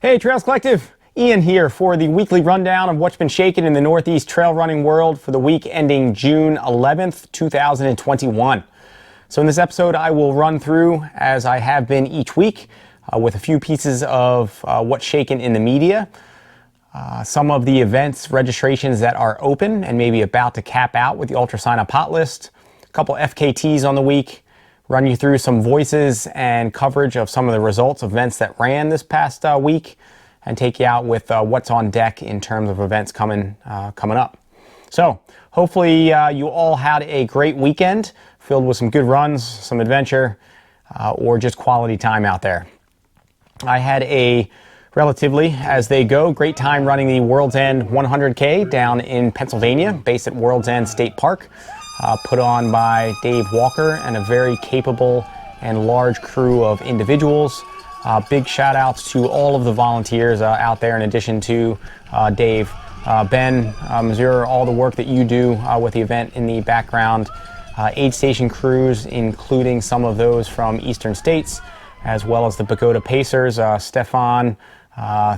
Hey Trails Collective, Ian here for the weekly rundown of what's been shaking in the Northeast trail running world for the week ending June 11th, 2021. So in this episode I will run through, as I have been each week, with a few pieces of what's shaken in the media, some of the events registrations that are open and maybe about to cap out with the UltraSignUp Hotlist, a couple FKTs on the week, run you through some voices and coverage of some of the results of events that ran this past week, and take you out with what's on deck in terms of events coming up. So hopefully you all had a great weekend filled with some good runs, some adventure, or just quality time out there. I had a relatively, as they go, great time running the World's End 100K down in Pennsylvania, based at World's End State Park. Put on by Dave Walker and a very capable and large crew of individuals. Big shout outs to all of the volunteers out there, in addition to Dave, Ben, Missouri, all the work that you do with the event in the background. Aid station crews, including some of those from eastern states, as well as the Pagoda Pacers. Stefan,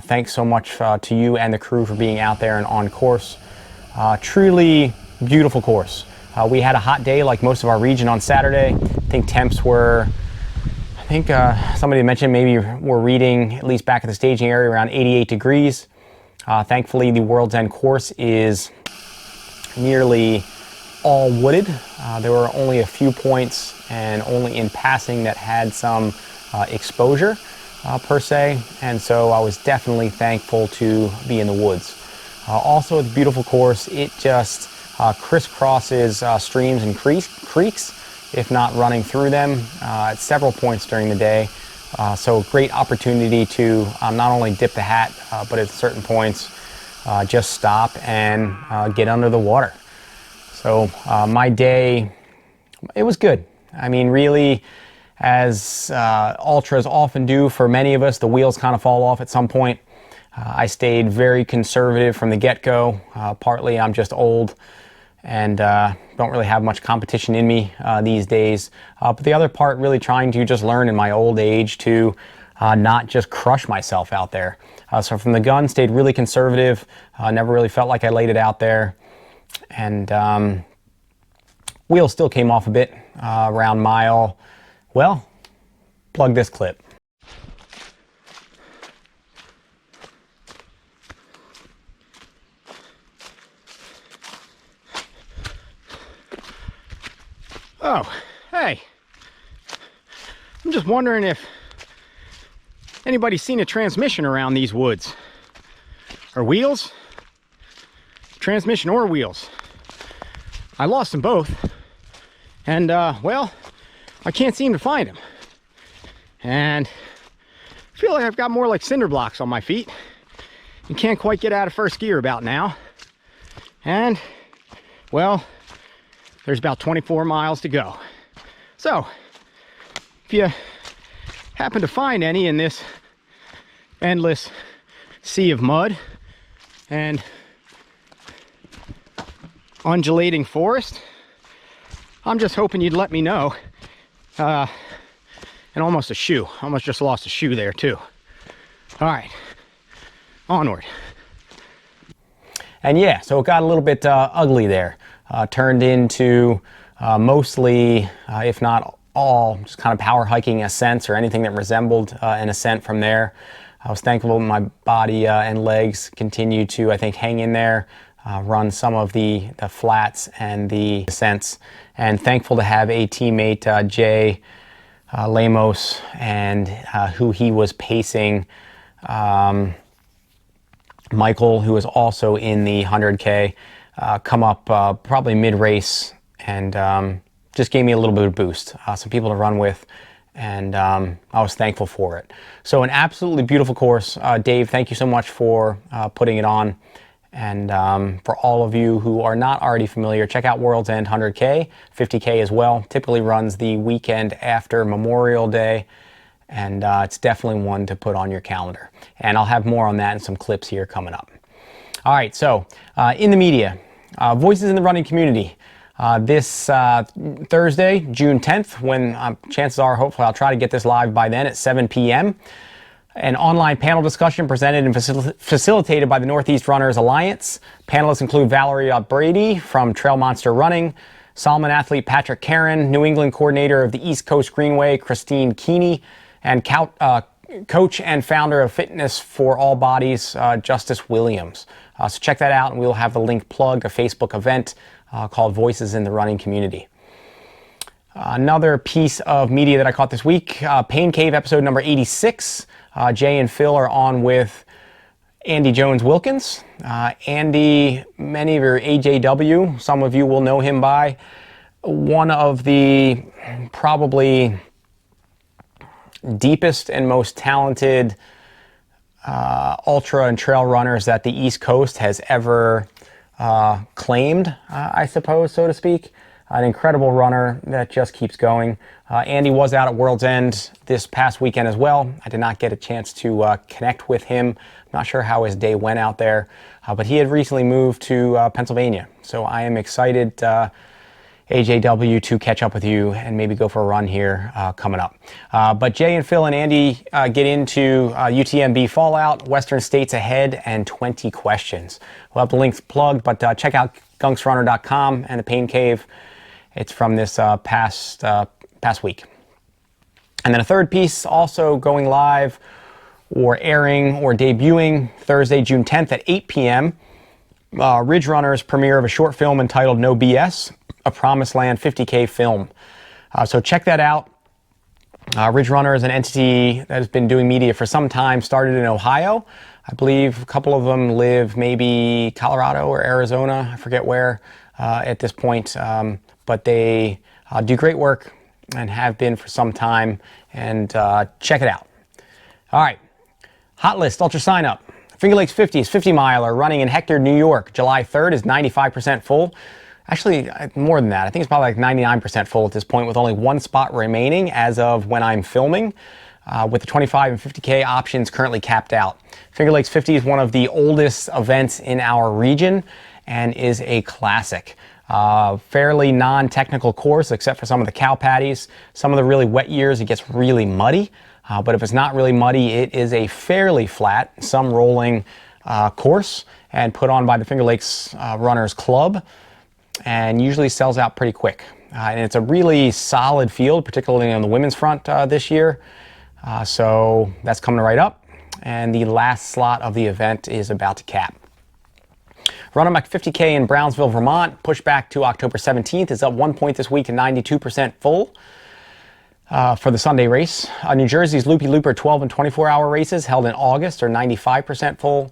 thanks so much to you and the crew for being out there and on course. Truly beautiful course. We had a hot day like most of our region on Saturday. I think temps were, somebody mentioned maybe we're reading, at least back at the staging area, around 88 degrees. Thankfully, the World's End course is nearly all wooded. There were only a few points and only in passing that had some exposure per se, and so I was definitely thankful to be in the woods. Also, it's a beautiful course. It just crisscrosses streams and creeks, if not running through them, at several points during the day. So great opportunity to not only dip the hat, but at certain points just stop and get under the water. So my day, it was good. I mean, really, as ultras often do for many of us, the wheels kind of fall off at some point. I stayed very conservative from the get-go. Partly I'm just old and don't really have much competition in me these days. But the other part, really trying to just learn in my old age to not just crush myself out there. So from the gun, stayed really conservative. Never really felt like I laid it out there. And wheels still came off a bit around mile. Well, plug this clip. Oh, hey, I'm just wondering if anybody's seen a transmission around these woods, or wheels, transmission or wheels. I lost them both, and well, I can't seem to find them, and I feel like I've got more like cinder blocks on my feet and can't quite get out of first gear about now. And well, there's about 24 miles to go. So if you happen to find any in this endless sea of mud and undulating forest, I'm just hoping you'd let me know. And almost a shoe. Almost just lost a shoe there too. All right, onward. And yeah, so it got a little bit ugly there. Turned into mostly, if not all, just kind of power hiking ascents or anything that resembled an ascent from there. I was thankful my body and legs continued to, I think, hang in there, run some of the flats and the ascents, and thankful to have a teammate, Jay Lamos, and who he was pacing, Michael, who was also in the 100K, come up probably mid-race and just gave me a little bit of boost, some people to run with, and I was thankful for it. So an absolutely beautiful course. Dave, thank you so much for putting it on. And for all of you who are not already familiar, check out World's End 100K, 50K as well. Typically runs the weekend after Memorial Day, and it's definitely one to put on your calendar. And I'll have more on that and some clips here coming up. All right, so in the media, voices in the running community. This Thursday, June 10th, when chances are, hopefully I'll try to get this live by then at 7 p.m. An online panel discussion presented and facilitated by the Northeast Runners Alliance. Panelists include Valerie Brady from Trail Monster Running, Solomon athlete Patrick Caron, New England coordinator of the East Coast Greenway, Christine Keeney, and coach and founder of Fitness for All Bodies, Justice Williams. So check that out, and we'll have the link plugged, a Facebook event called Voices in the Running Community. Another piece of media that I caught this week, Pain Cave episode number 86. Jay and Phil are on with Andy Jones-Wilkins. Andy, many of your AJW, some of you will know him by one of the probably deepest and most talented ultra and trail runners that the East Coast has ever claimed, I suppose, so to speak. An incredible runner that just keeps going. Andy was out at World's End this past weekend as well. I did not get a chance to connect with him. I'm not sure how his day went out there, but he had recently moved to Pennsylvania. So I am excited, AJW, to catch up with you and maybe go for a run here coming up. But Jay and Phil and Andy get into UTMB fallout, Western States ahead, and 20 questions. We'll have the links plugged, but check out gunksrunner.com and the Pain Cave. It's from this past week. And then a third piece also going live or airing or debuting Thursday, June 10th at 8 p.m. Ridge Runner's premiere of a short film entitled No BS, a Promised Land 50K film. So check that out. Ridge Runner is an entity that has been doing media for some time, started in Ohio. I believe a couple of them live maybe Colorado or Arizona, I forget where at this point. But they do great work and have been for some time, and check it out. All right, Hotlist, UltraSignUp. Finger Lakes 50s, 50 miler running in Hector, New York. July 3rd is 95% full. Actually, more than that. I think it's probably like 99% full at this point, with only one spot remaining as of when I'm filming, with the 25 and 50K options currently capped out. Finger Lakes 50 is one of the oldest events in our region and is a classic. Fairly non-technical course, except for some of the cow patties. Some of the really wet years, it gets really muddy. But if it's not really muddy, it is a fairly flat, some rolling course, and put on by the Finger Lakes Runners Club, and usually sells out pretty quick. And it's a really solid field, particularly on the women's front this year. So that's coming right up. And the last slot of the event is about to cap. Run Amok 50K in Brownsville, Vermont, pushed back to October 17th, is up 1 point this week to 92% full for the Sunday race. New Jersey's Loopy Looper 12 and 24-hour races held in August are 95% full.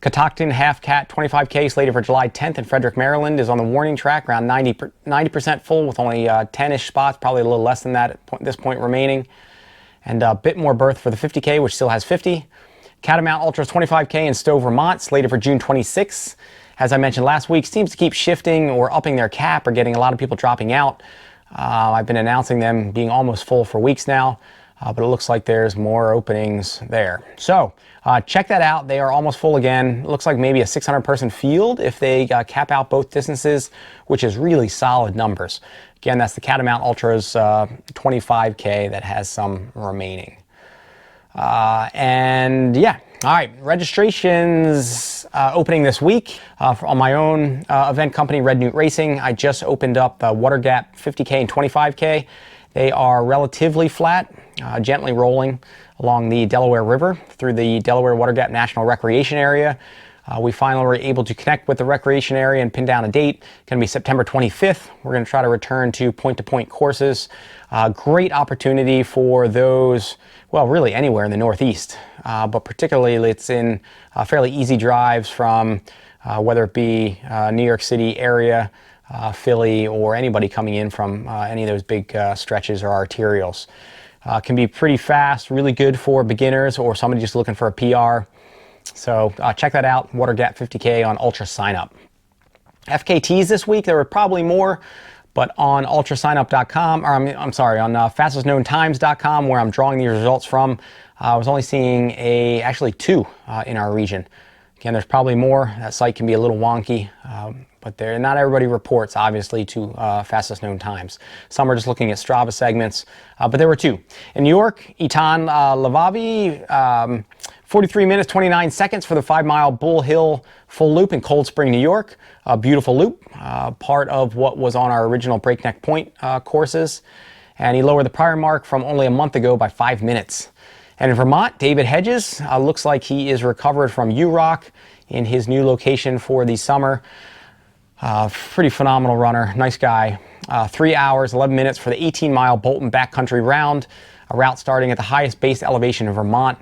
Catoctin Half Cat 25K slated for July 10th in Frederick, Maryland is on the warning track, around 90% full with only 10-ish spots, probably a little less than that at this point remaining. And a bit more berth for the 50K, which still has 50. Catamount Ultras 25K in Stowe, Vermont, slated for June 26th. As I mentioned last week, seems to keep shifting or upping their cap or getting a lot of people dropping out. I've been announcing them being almost full for weeks now, but it looks like there's more openings there. So check that out. They are almost full again. It looks like maybe a 600-person field if they cap out both distances, which is really solid numbers. Again, that's the Catamount Ultras 25K that has some remaining. And yeah, all right, registrations opening this week on my own event company, Red Newt Racing. I just opened up the Water Gap 50K and 25K. They are relatively flat, gently rolling along the Delaware River through the Delaware Water Gap National Recreation Area. We finally were able to connect with the recreation area and pin down a date. Going to be September 25th. We're going to try to return to point-to-point courses. Great opportunity for those, well, really anywhere in the Northeast, but particularly it's in fairly easy drives from whether it be New York City area, Philly, or anybody coming in from any of those big stretches or arterials. Can be pretty fast, really good for beginners or somebody just looking for a PR. So check that out, Water Gap 50K on UltraSignUp. FKTs this week, there were probably more, but on ultrasignup.com, or I'm sorry, on fastestknowntimes.com, where I'm drawing these results from, I was only seeing actually two in our region. Again, there's probably more. That site can be a little wonky, but not everybody reports, obviously, to fastest known times. Some are just looking at Strava segments, but there were two. In New York, Eitan Lavavi, 43 minutes, 29 seconds for the 5-mile Bull Hill full loop in Cold Spring, New York. A beautiful loop, part of what was on our original Breakneck Point courses. And he lowered the prior mark from only a month ago by 5 minutes. And in Vermont, David Hedges looks like he is recovered from UROC in his new location for the summer. Pretty phenomenal runner, nice guy. 3 hours, 11 minutes for the 18-mile Bolton backcountry round, a route starting at the highest base elevation in Vermont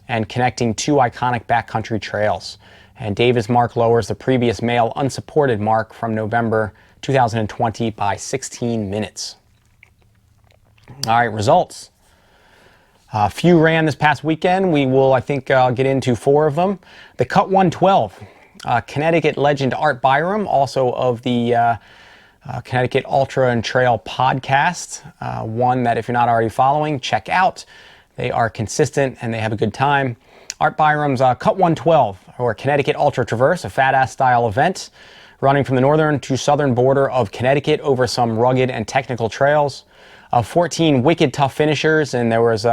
and connecting two iconic backcountry trails. And David's mark lowers the previous male unsupported mark from November 2020 by 16 minutes. All right, results. A few ran this past weekend. We will, I think, get into 4 of them. The Cut 112, Connecticut legend Art Byram, also of the Connecticut Ultra and Trail podcast, one that if you're not already following, check out. They are consistent and they have a good time. Art Byram's Cut 112, or Connecticut Ultra Traverse, a fat-ass style event, running from the northern to southern border of Connecticut over some rugged and technical trails. 14 wicked tough finishers, and there was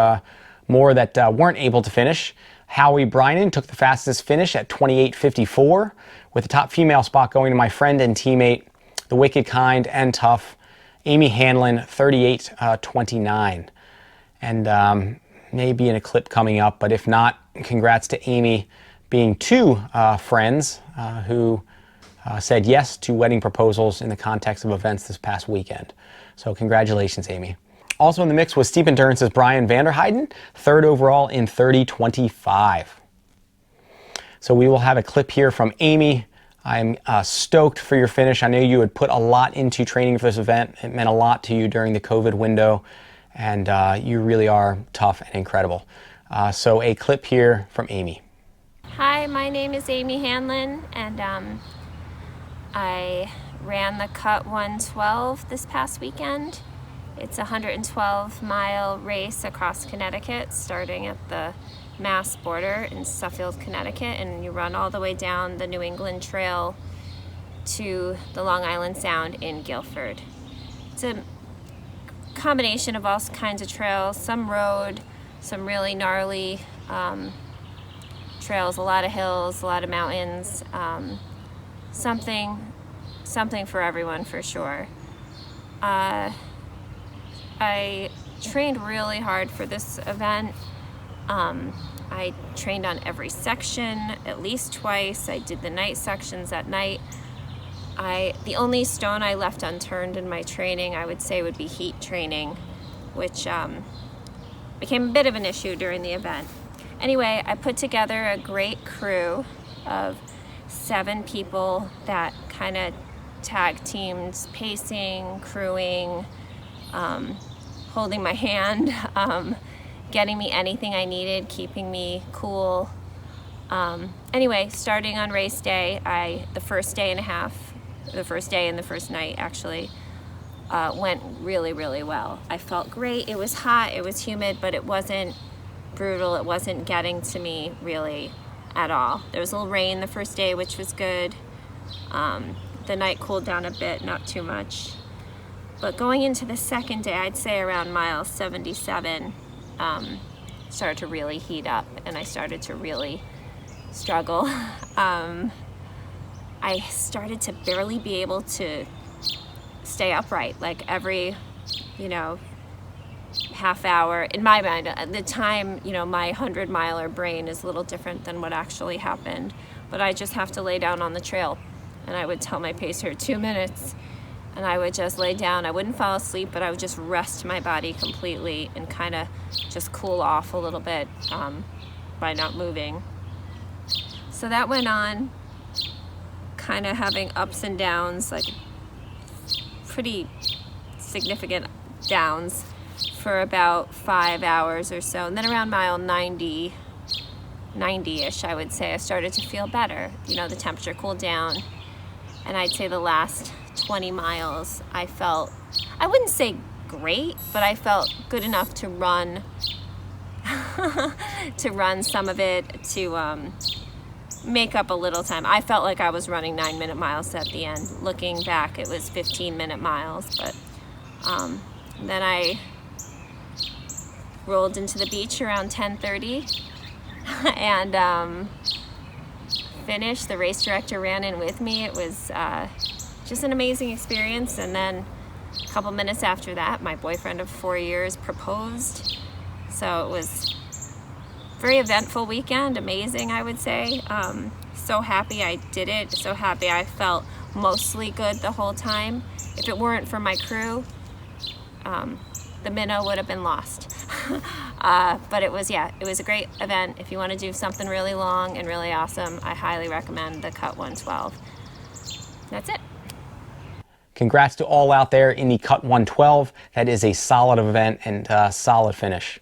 more that weren't able to finish. Howie Brynan took the fastest finish at 28:54, with the top female spot going to my friend and teammate, the wicked, kind, and tough Amy Hanlon, 38:29. And maybe in a clip coming up, but if not, congrats to Amy being 2 friends who said yes to wedding proposals in the context of events this past weekend. So congratulations, Amy. Also in the mix was Steep Endurance's Brian Vanderheiden, 3rd overall in 30:25. So we will have a clip here from Amy. I'm stoked for your finish. I know you had put a lot into training for this event. It meant a lot to you during the COVID window, and you really are tough and incredible. So a clip here from Amy. Hi, my name is Amy Hanlon, and I ran the Cut 112 this past weekend. It's a 112-mile race across Connecticut, starting at the Mass border in Suffield, Connecticut, and you run all the way down the New England Trail to the Long Island Sound in Guilford. It's a combination of all kinds of trails, some road, some really gnarly trails, a lot of hills, a lot of mountains, something for everyone for sure. I trained really hard for this event. I trained on every section at least twice. I did the night sections at night. The only stone I left unturned in my training, I would say, would be heat training, which became a bit of an issue during the event. Anyway, I put together a great crew of 7 people that kind of tag teamed pacing, crewing, holding my hand, getting me anything I needed, keeping me cool. Anyway, starting on race day, the first day and the first night actually went really, really well. I felt great. It was hot, it was humid, but it wasn't brutal. It wasn't getting to me really at all. There was a little rain the first day, which was good. The night cooled down a bit, not too much. But going into the second day, I'd say around mile 77, started to really heat up and I started to really struggle. I started to barely be able to stay upright, like every, half hour. In my mind, at the time, my 100-miler brain is a little different than what actually happened, but I just have to lay down on the trail. And I would tell my pacer 2 minutes, and I would just lay down. I wouldn't fall asleep, but I would just rest my body completely and kind of just cool off a little bit by not moving. So that went on, kind of having ups and downs, like pretty significant downs for about 5 hours or so. And then around mile 90-ish, I would say, I started to feel better. The temperature cooled down. And I'd say the last 20 miles, I felt, I wouldn't say great, but I felt good enough to run, some of it, to, make up a little time. I felt like I was running 9-minute miles at the end. Looking back, it was 15-minute miles, but then I rolled into the beach around 10:30 and finished. The race director ran in with me. It was just an amazing experience. And then a couple minutes after that, my boyfriend of 4 years proposed. So it was a very eventful weekend, amazing, I would say. So happy I did it, so happy I felt mostly good the whole time. If it weren't for my crew, the minnow would have been lost. But it was a great event. If you want to do something really long and really awesome, I highly recommend the Cut 112. That's it. Congrats to all out there in the Cut 112. That is a solid event and solid finish.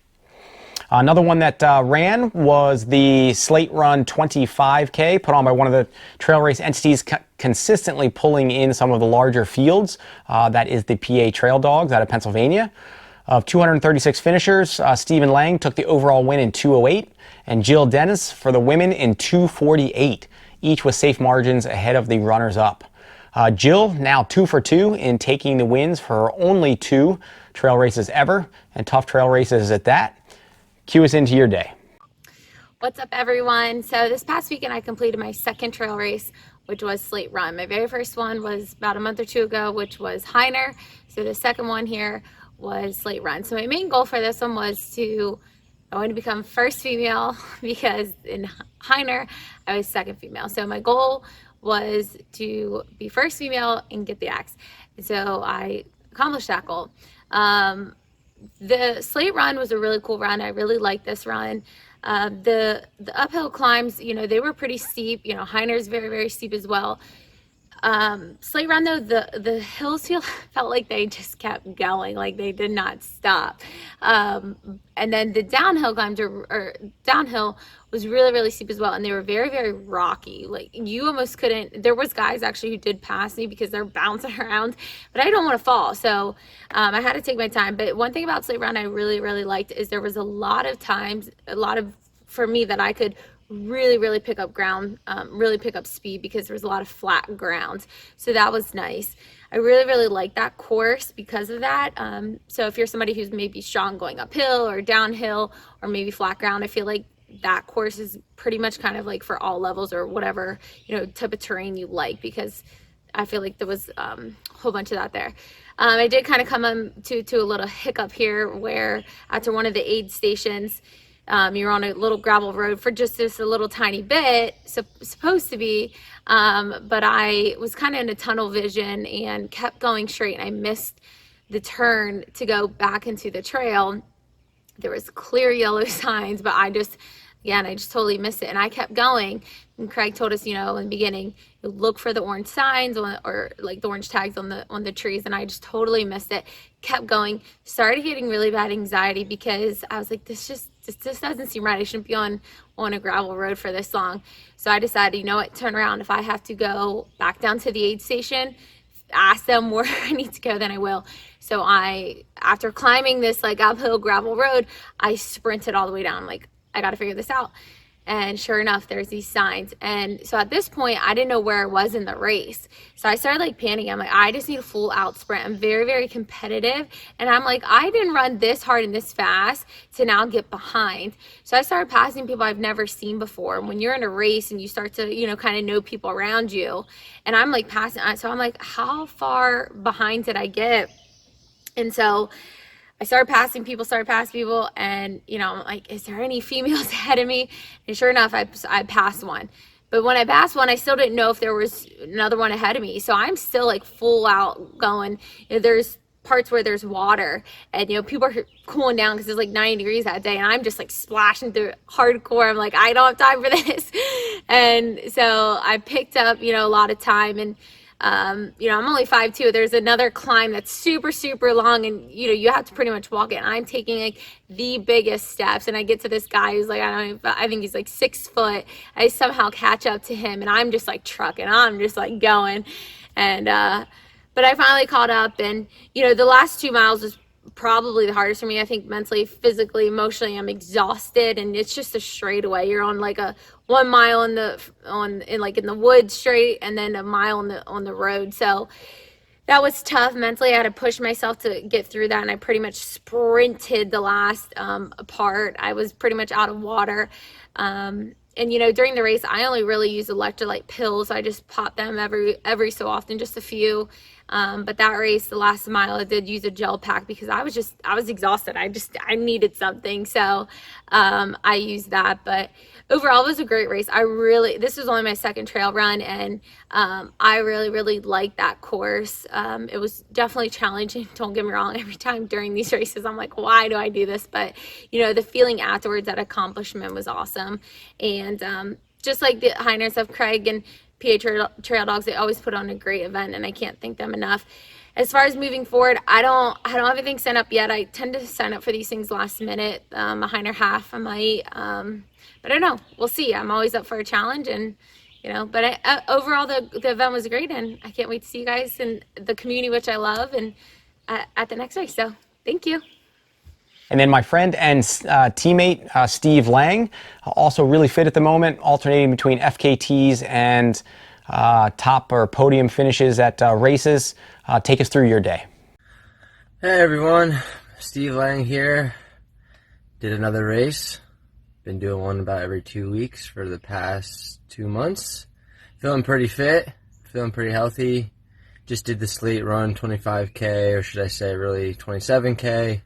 Another one that ran was the Slate Run 25K, put on by one of the trail race entities consistently pulling in some of the larger fields. That is the PA Trail Dogs out of Pennsylvania. Of 236 finishers, Stephen Lange took the overall win in 2:08, and Jill Dennis for the women in 2:48, each with safe margins ahead of the runners-up. Jill now 2 for 2 in taking the wins for her only 2 trail races ever, and tough trail races at that. Cue us into your day. What's up, everyone? So this past weekend I completed my second trail race, which was Slate Run. My very first one was about a month or 2 ago, which was Heinrich. So the second one here was Slate Run. So my main goal for this one was I wanted to become first female because in Heinrich I was second female. So my goal was to be first female and get the axe. So I accomplished that goal. The Slate Run was a really cool run. I really liked this run. The uphill climbs, they were pretty steep. Heinrich is very, very steep as well. Slate Run though, the hills felt like they just kept going, like they did not stop. And then the downhill climbs or downhill was really, really steep as well, and they were very, very rocky. Like you almost couldn't. There was guys actually who did pass me because they're bouncing around, but I don't want to fall, so I had to take my time. But one thing about Slate Run I really, really liked is there was a lot of times, for me that I could really, really pick up ground, really pick up speed because there was a lot of flat ground. So that was nice. I really, really like that course because of that. So if you're somebody who's maybe strong going uphill or downhill or maybe flat ground, I feel like that course is pretty much kind of like for all levels or whatever, type of terrain you like, because I feel like there was a whole bunch of that there. I did kind of come to a little hiccup here where after one of the aid stations, you're on a little gravel road for just this a little tiny bit, supposed to be, but I was kind of in a tunnel vision and kept going straight, and I missed the turn to go back into the trail. There was clear yellow signs, but I just totally missed it, and I kept going. And Craig told us, in the beginning, look for the orange signs or like the orange tags on the trees, and I just totally missed it. Kept going, started getting really bad anxiety because I was like, this doesn't seem right. I shouldn't be on a gravel road for this long. So I decided, turn around. If I have to go back down to the aid station, ask them where I need to go, then I will. So after climbing this like uphill gravel road, I sprinted all the way down. Like, I got to figure this out. And sure enough, there's these signs. And so at this point, I didn't know where I was in the race. So I started like panicking. I'm like, I just need a full out sprint. I'm very, very competitive. And I'm like, I didn't run this hard and this fast to now get behind. So I started passing people I've never seen before. When you're in a race and you start to, kind of know people around you, and I'm like passing. So I'm like, how far behind did I get? And so I started passing people, and, I'm like, is there any females ahead of me? And sure enough, I passed one. But when I passed one, I still didn't know if there was another one ahead of me. So I'm still like full out going. There's parts where there's water, and, people are cooling down because it's like 90 degrees that day, and I'm just like splashing through hardcore. I'm like, I don't have time for this. And so I picked up, a lot of time, and I'm only 5'2". There's another climb that's super, super long, and you have to pretty much walk it. And I'm taking like the biggest steps, and I get to this guy who's like, I think he's like 6 foot. I somehow catch up to him, and I'm just like trucking. I'm just like going, and but I finally caught up, and the last 2 miles was probably the hardest for me. I think mentally, physically, emotionally, I'm exhausted, and it's just a straightaway. You're on like a 1 mile in the woods straight, and then a mile on the road. So that was tough mentally. I had to push myself to get through that, and I pretty much sprinted the last part. I was pretty much out of water. And during the race, I only really use electrolyte pills. I just pop them every so often, just a few. But that race, the last mile, I did use a gel pack because I was exhausted. I needed something. So I used that. But overall, it was a great race. This was only my second trail run, and I really, really liked that course. It was definitely challenging. Don't get me wrong. Every time during these races, I'm like, why do I do this? But, the feeling afterwards, that accomplishment was awesome. And just like the Heinrich of Craig and PA Trail Dogs, they always put on a great event, and I can't thank them enough. As far as moving forward, I don't have anything set up yet. I tend to sign up for these things last minute. A Heinrich half, I might, but I don't know. We'll see. I'm always up for a challenge, and But overall, the event was great, and I can't wait to see you guys in the community, which I love, and at the next race. So thank you. And then my friend and teammate, Steve Lange, also really fit at the moment, alternating between FKTs and top or podium finishes at races. Take us through your day. Hey everyone, Steve Lange here. Did another race. Been doing one about every 2 weeks for the past 2 months. Feeling pretty fit, feeling pretty healthy. Just did the Slate Run 25K, or should I say really 27K.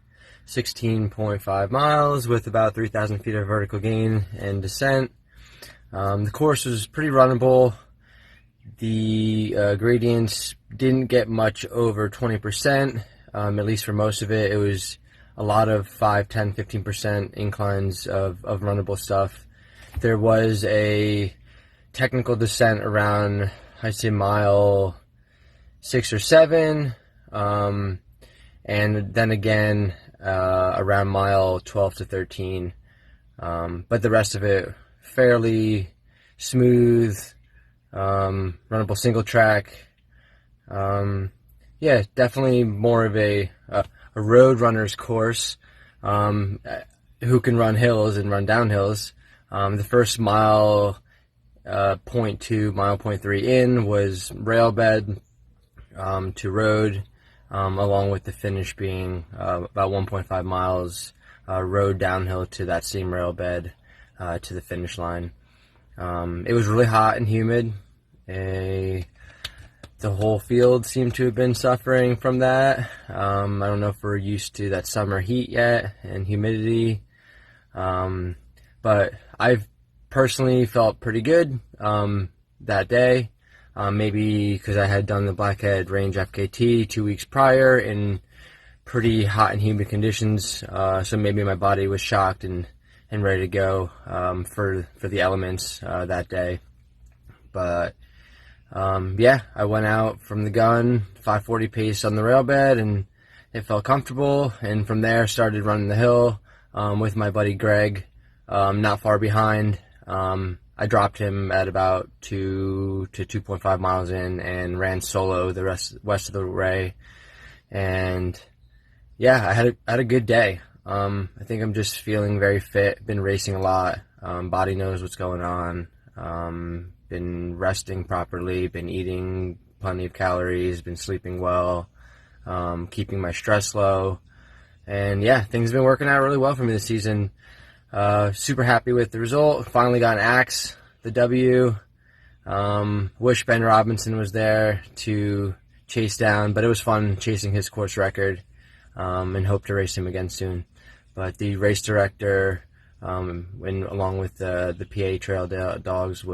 16.5 miles with about 3,000 feet of vertical gain and descent. The course was pretty runnable. The gradients didn't get much over 20%, at least for most of it. It was a lot of 5, 10, 15% inclines of runnable stuff. There was a technical descent around, I'd say, mile 6 or 7, and then again around mile 12 to 13, but the rest of it fairly smooth, runnable single track. Yeah, definitely more of a road runner's course, who can run hills and run down hills. The first mile, 0.2, mile 0.3 in was rail bed to road, along with the finish being about 1.5 miles road downhill to that same rail bed to the finish line. It was really hot and humid. The whole field seemed to have been suffering from that. I don't know if we're used to that summer heat yet and humidity, but I've personally felt pretty good that day. Maybe because I had done the Blackhead Range FKT 2 weeks prior in pretty hot and humid conditions, so maybe my body was shocked and ready to go for the elements that day. But yeah, I went out from the gun, 5:40 pace on the rail bed, and it felt comfortable. And from there, started running the hill with my buddy Greg, not far behind. I dropped him at about 2 to 2.5 miles in and ran solo the west of the way. And yeah, I had a good day. I think I'm just feeling very fit. Been racing a lot. Body knows what's going on. Been resting properly. Been eating plenty of calories. Been sleeping well. Keeping my stress low. And yeah, things have been working out really well for me this season. Super happy with the result. Finally got an axe, the W. Wish Ben Robinson was there to chase down, but it was fun chasing his course record, and hope to race him again soon. But the race director, along with the PA Trail Dogs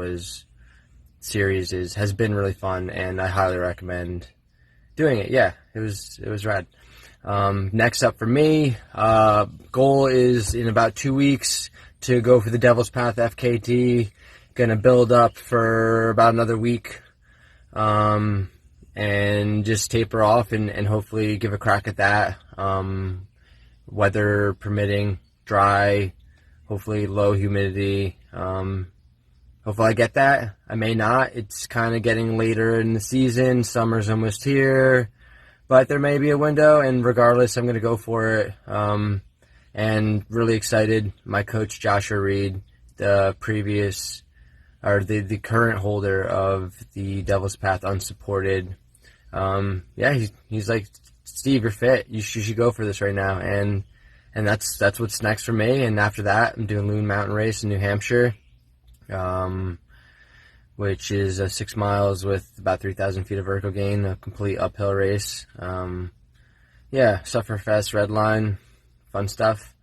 series has been really fun, and I highly recommend doing it. Yeah, it was rad. Next up for me, goal is in about 2 weeks to go for the Devil's Path FKT. Gonna build up for about another week, and just taper off and hopefully give a crack at that. Weather permitting, dry, hopefully low humidity. Hopefully I get that. I may not. It's kind of getting later in the season. Summer's almost here. But there may be a window, and regardless, I'm going to go for it. And really excited. My coach, Joshua Reed, the previous or the current holder of the Devil's Path unsupported. He's like, Steve, you're fit. You should go for this right now. And that's what's next for me. And after that, I'm doing Loon Mountain Race in New Hampshire, which is 6 miles with about 3,000 feet of vertical gain, a complete uphill race. Sufferfest, Red Line, fun stuff.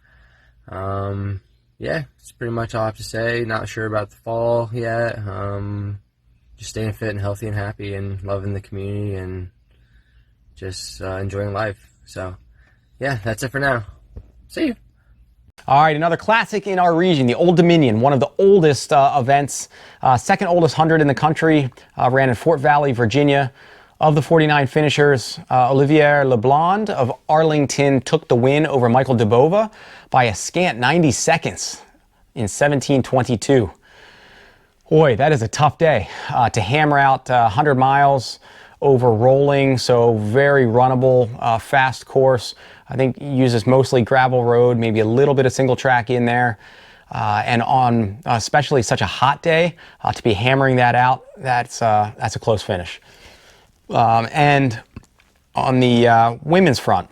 It's pretty much all I have to say. Not sure about the fall yet. Just staying fit and healthy and happy and loving the community and just enjoying life. So, that's it for now. See you. All right, another classic in our region, the Old Dominion, one of the oldest events, second oldest 100 in the country, ran in Fort Valley, Virginia. Of the 49 finishers, Olivier Leblond of Arlington took the win over Michael Dubova by a scant 90 seconds in 17:22. Boy, that is a tough day to hammer out 100 miles over rolling, so very runnable, fast course. I think uses mostly gravel road, maybe a little bit of single track in there. And on especially such a hot day, to be hammering that out, that's a close finish. And on the women's front,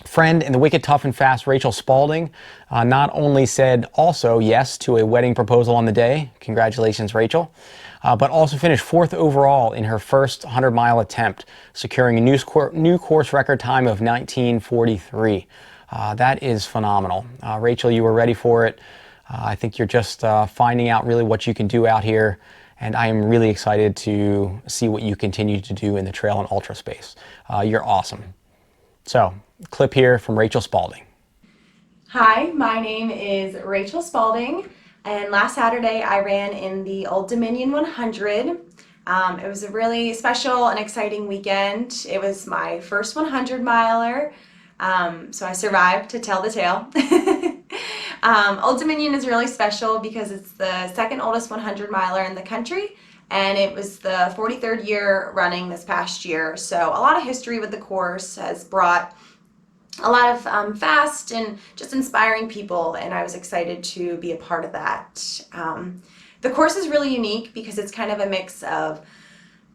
friend in the wicked tough and fast Rachel Spaulding not only said also yes to a wedding proposal on the day, congratulations Rachel, but also finished 4th overall in her first 100-mile attempt, securing a new course record time of 19:43. That is phenomenal. Rachel, you were ready for it. I think you're just finding out really what you can do out here, and I am really excited to see what you continue to do in the trail and ultra space. You're awesome. So, clip here from Rachel Spaulding. Hi, my name is Rachel Spaulding, and last Saturday I ran in the Old Dominion 100. It was a really special and exciting weekend. It was my first 100 miler, so I survived to tell the tale. Old Dominion is really special because it's the second oldest 100 miler in the country, and it was the 43rd year running this past year. So a lot of history with the course has brought a lot of fast and just inspiring people, and I was excited to be a part of that. The course is really unique because it's kind of a mix of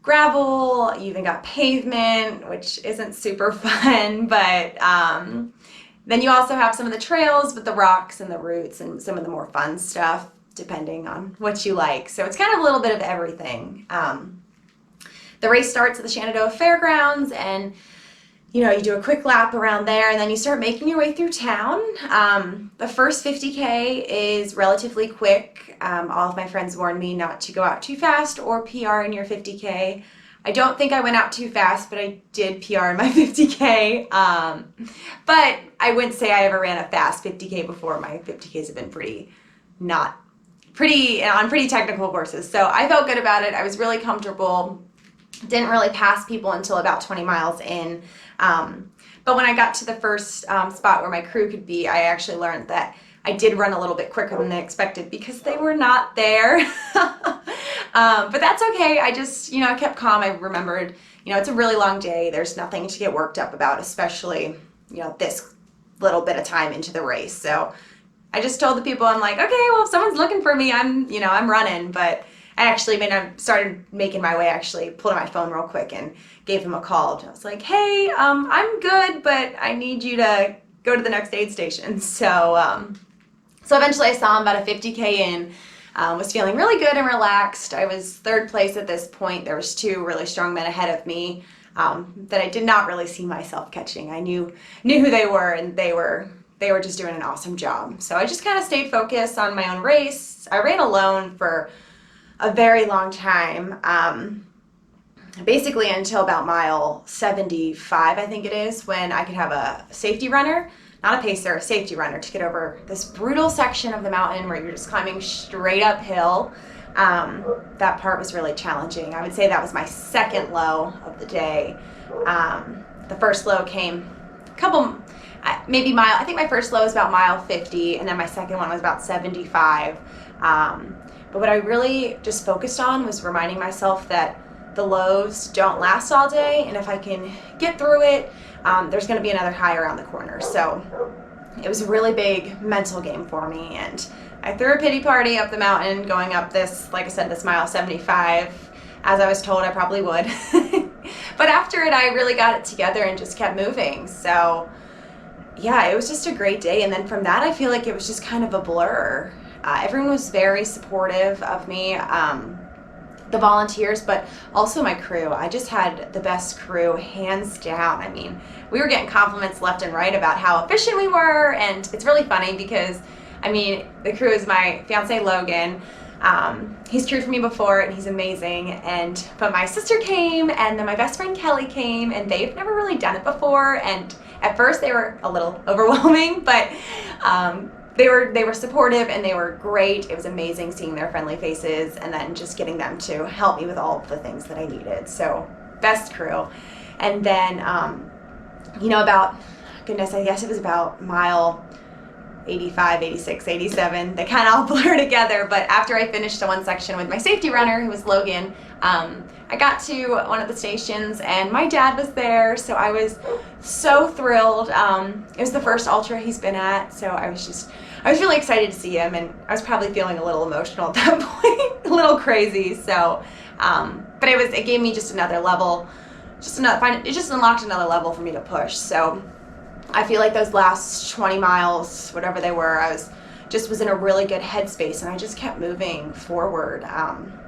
gravel, you even got pavement, which isn't super fun, but then you also have some of the trails with the rocks and the roots and some of the more fun stuff, depending on what you like. So it's kind of a little bit of everything. The race starts at the Shenandoah Fairgrounds, and you do a quick lap around there, and then you start making your way through town. The first 50K is relatively quick. All of my friends warned me not to go out too fast or PR in your 50K. I don't think I went out too fast, but I did PR in my 50K. But I wouldn't say I ever ran a fast 50K before. My 50Ks have been on pretty technical courses. So I felt good about it. I was really comfortable. Didn't really pass people until about 20 miles in. But when I got to the first spot where my crew could be, I actually learned that I did run a little bit quicker than they expected because they were not there. But that's okay. I just, I kept calm. I remembered, it's a really long day. There's nothing to get worked up about, especially, this little bit of time into the race. So I just told the people, I'm like, okay, well, if someone's looking for me, I'm running. But I actually, I started making my way, pulled out my phone real quick and gave them a call. I was like, hey, I'm good, but I need you to go to the next aid station. So eventually I saw him about a 50K in, was feeling really good and relaxed. I was 3rd place at this point. There was 2 really strong men ahead of me that I did not really see myself catching. I knew who they were, and they were just doing an awesome job. So I just kind of stayed focused on my own race. I ran alone for a very long time, basically until about mile 75, I think it is, when I could have a safety runner, not a pacer, a safety runner, to get over this brutal section of the mountain where you're just climbing straight uphill. That part was really challenging. I would say that was my second low of the day. The first low came I think my first low was about mile 50, and then my second one was about 75. But what I really just focused on was reminding myself that the lows don't last all day, and if I can get through it, there's going to be another high around the corner. So it was a really big mental game for me, and I threw a pity party up the mountain going up this, like I said, this mile 75, as I was told I probably would. But after it, I really got it together and just kept moving. So yeah, it was just a great day. And then from that, I feel like it was just kind of a blur. Everyone was very supportive of me, the volunteers, but also my crew. I just had the best crew, hands down. I mean, we were getting compliments left and right about how efficient we were, and it's really funny because, I mean, the crew is my fiance Logan. He's cheered for me before, and he's amazing. But my sister came, and then my best friend Kelly came, and they've never really done it before. And at first, they were a little overwhelming, but they were supportive and they were great. It was amazing seeing their friendly faces and then just getting them to help me with all of the things that I needed. So best crew. And then, about, goodness, I guess it was about mile 85, 86, 87. They kind of all blur together. But after I finished the one section with my safety runner, who was Logan, I got to one of the stations and my dad was there, so I was so thrilled. It was the first ultra he's been at, so I was really excited to see him, and I was probably feeling a little emotional at that point, a little crazy. So, but it gave me just another level, it just unlocked another level for me to push. So I feel like those last 20 miles, whatever they were, I was in a really good headspace, and I just kept moving forward.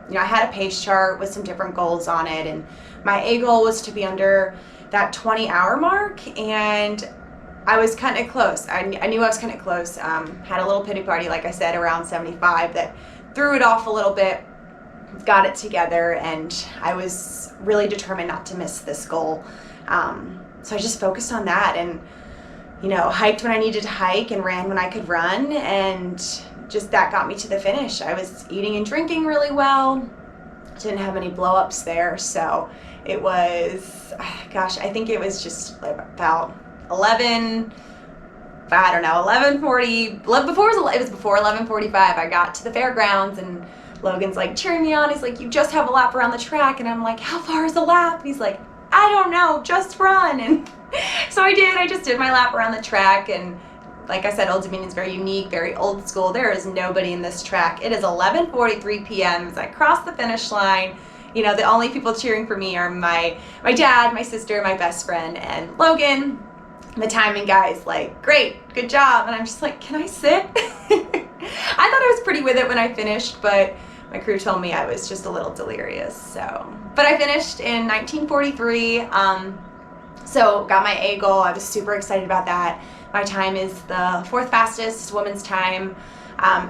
I had a pace chart with some different goals on it, and my A goal was to be under that 20-hour mark, and I was kind of close. I knew I was kind of close. Had a little pity party, like I said, around 75 that threw it off a little bit, got it together, and I was really determined not to miss this goal. So I just focused on that and, hiked when I needed to hike and ran when I could run, and just that got me to the finish. I was eating and drinking really well. Didn't have any blow-ups there, so it was, I think it was just about 11:40. It was before 11:45. I got to the fairgrounds, and Logan's like cheering me on. He's like, "You just have a lap around the track," and I'm like, "How far is the lap?" He's like, "I don't know, just run." And so I did. I just did my lap around the track, and like I said, Old Dominion's very unique, very old school. There is nobody in this track. It is 11:43 p.m. as I cross the finish line. The only people cheering for me are my dad, my sister, my best friend, and Logan. The timing guy's like, "Great, good job." And I'm just like, "Can I sit?" I thought I was pretty with it when I finished, but my crew told me I was just a little delirious. But I finished in 1943. So got my A goal. I was super excited about that. My time is the 4th fastest women's time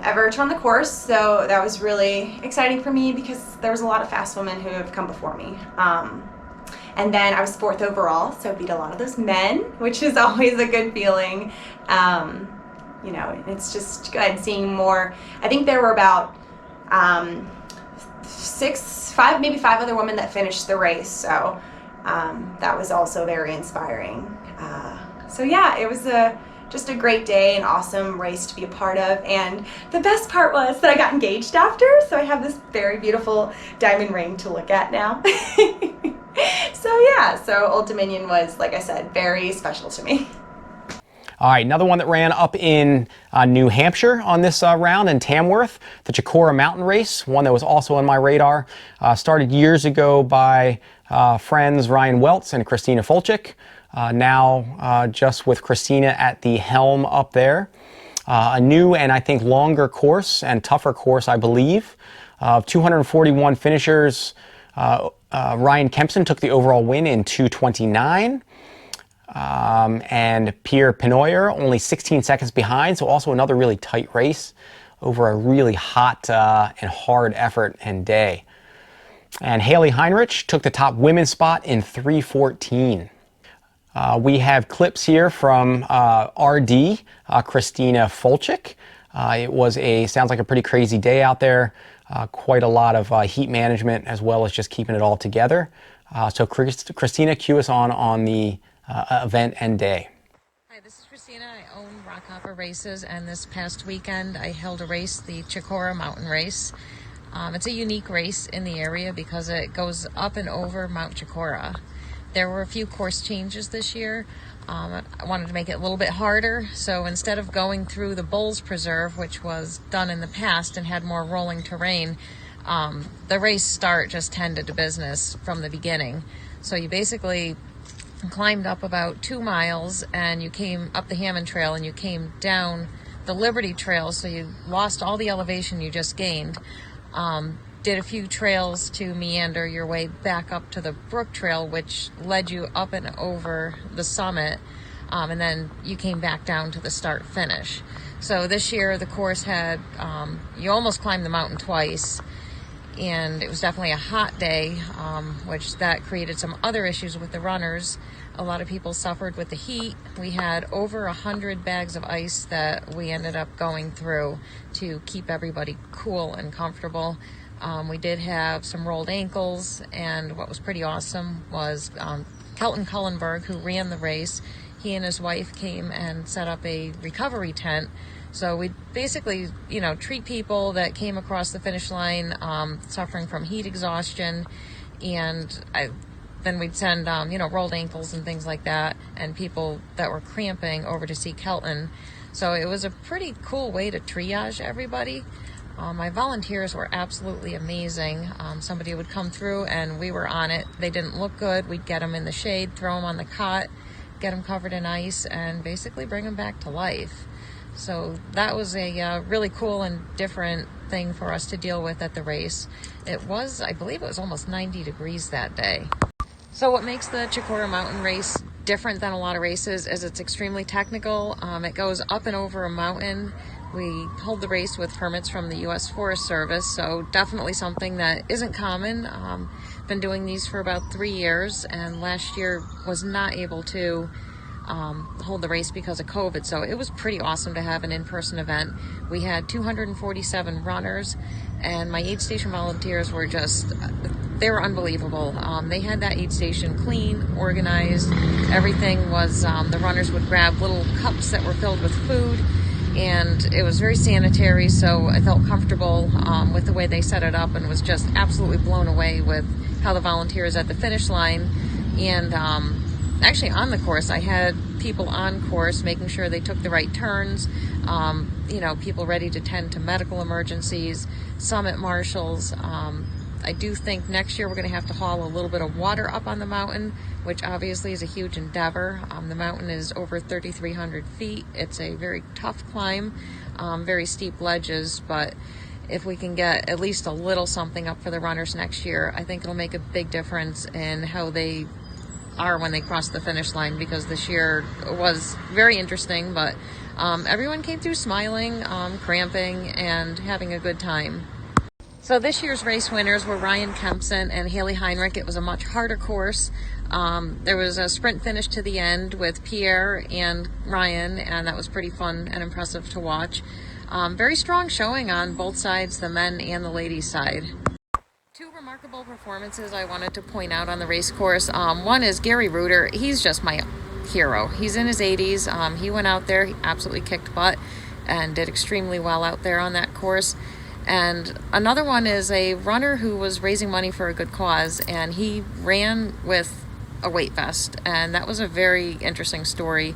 ever to run the course, so that was really exciting for me because there was a lot of fast women who have come before me. And then I was 4th overall, so beat a lot of those men, which is always a good feeling. It's just good seeing more. I think there were about 5 other women that finished the race, so that was also very inspiring. So yeah, it was just a great day, an awesome race to be a part of, and the best part was that I got engaged after, so I have this very beautiful diamond ring to look at now. So Old Dominion was, like I said, very special to me. All right, another one that ran up in New Hampshire on this round in Tamworth, the Chocorua Mountain Race, one that was also on my radar. Started years ago by friends Ryan Welts and Kristina Folcik. Now just with Kristina at the helm up there. A new and I think longer course and tougher course, I believe. 241 finishers. Ryan Kempson took the overall win in 2:29. And Pierre Pinoyer only 16 seconds behind, so also another really tight race over a really hot and hard effort and day. And Haley Heinrich took the top women's spot in 3:14. We have clips here from RD, Kristina Folcik. Sounds like a pretty crazy day out there. Quite a lot of heat management as well as just keeping it all together. So Kristina, cue us on the event and day. Hi, this is Kristina. I own Rockhopper Races, and this past weekend I held a race, the Chocorua Mountain Race. It's a unique race in the area because it goes up and over Mount Chocorua. There were a few course changes this year. I wanted to make it a little bit harder, so instead of going through the Bulls Preserve, which was done in the past and had more rolling terrain, the race start just tended to business from the beginning. So you basically climbed up about 2 miles and you came up the Hammond Trail and you came down the Liberty Trail, so you lost all the elevation you just gained. Did a few trails to meander your way back up to the Brook Trail, which led you up and over the summit, and then you came back down to the start finish. So this year the course had, you almost climbed the mountain twice, and it was definitely a hot day, which that created some other issues with the runners. A lot of people suffered with the heat. We had over 100 bags of ice that we ended up going through to keep everybody cool and comfortable. We did have some rolled ankles, and what was pretty awesome was Kelton Cullenberg, who ran the race, he and his wife came and set up a recovery tent. So we basically, treat people that came across the finish line suffering from heat exhaustion, and then we'd send, rolled ankles and things like that, and people that were cramping over to see Kelton. So it was a pretty cool way to triage everybody. My volunteers were absolutely amazing. Somebody would come through and we were on it. They didn't look good. We'd get them in the shade, throw them on the cot, get them covered in ice, and basically bring them back to life. So that was a really cool and different thing for us to deal with at the race. I believe it was almost 90 degrees that day. So what makes the Chocorua Mountain Race different than a lot of races is it's extremely technical. It goes up and over a mountain. We hold the race with permits from the U.S. Forest Service, so definitely something that isn't common. Been doing these for about 3 years, and last year was not able to hold the race because of COVID, so it was pretty awesome to have an in-person event. We had 247 runners, and my aid station volunteers were they were unbelievable. They had that aid station clean, organized. Everything was, the runners would grab little cups that were filled with food, and it was very sanitary, so I felt comfortable with the way they set it up, and was just absolutely blown away with how the volunteers at the finish line, and actually on the course, I had people on course making sure they took the right turns, people ready to tend to medical emergencies, summit marshals. I do think next year we're going to have to haul a little bit of water up on the mountain, which obviously is a huge endeavor. The mountain is over 3,300 feet. It's a very tough climb, very steep ledges, but if we can get at least a little something up for the runners next year, I think it'll make a big difference in how they are when they cross the finish line, because this year was very interesting, but everyone came through smiling, cramping, and having a good time. So this year's race winners were Ryan Kempson and Haley Heinrich. It was a much harder course. There was a sprint finish to the end with Pierre and Ryan, and that was pretty fun and impressive to watch. Very strong showing on both sides, the men and the ladies' side. Two remarkable performances I wanted to point out on the race course. One is Gary Reuter. He's just my hero. He's in his 80s. He went out there, he absolutely kicked butt and did extremely well out there on that course. And another one is a runner who was raising money for a good cause, and he ran with a weight vest, and that was a very interesting story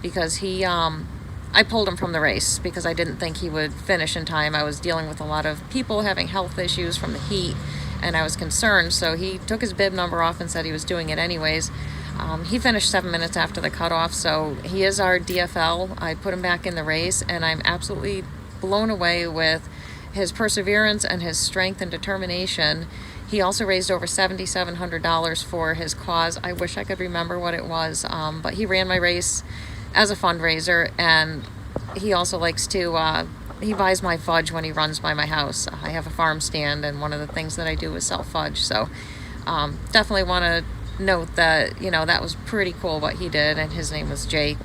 because I pulled him from the race because I didn't think he would finish in time. I was dealing with a lot of people having health issues from the heat, and I was concerned, so he took his bib number off and said he was doing it anyways. He finished 7 minutes after the cutoff, so he is our DFL. I put him back in the race, and I'm absolutely blown away with his perseverance and his strength and determination. He also raised over $7,700 for his cause. I wish I could remember what it was, but he ran my race as a fundraiser, and he also likes to, he buys my fudge when he runs by my house. I have a farm stand, and one of the things that I do is sell fudge, so definitely want to note that, that was pretty cool what he did, and his name was Jake.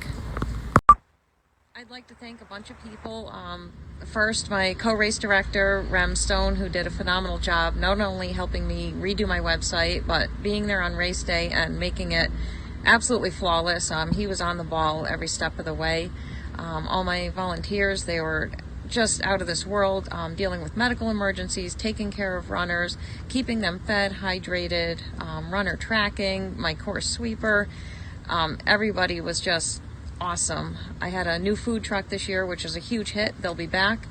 I'd like to thank a bunch of people. First, my co-race director, Rem Stone, who did a phenomenal job, not only helping me redo my website, but being there on race day and making it absolutely flawless. He was on the ball every step of the way. All my volunteers, they were just out of this world, dealing with medical emergencies, taking care of runners, keeping them fed, hydrated, runner tracking, my course sweeper. Everybody was just awesome. I had a new food truck this year, which is a huge hit. They'll be back.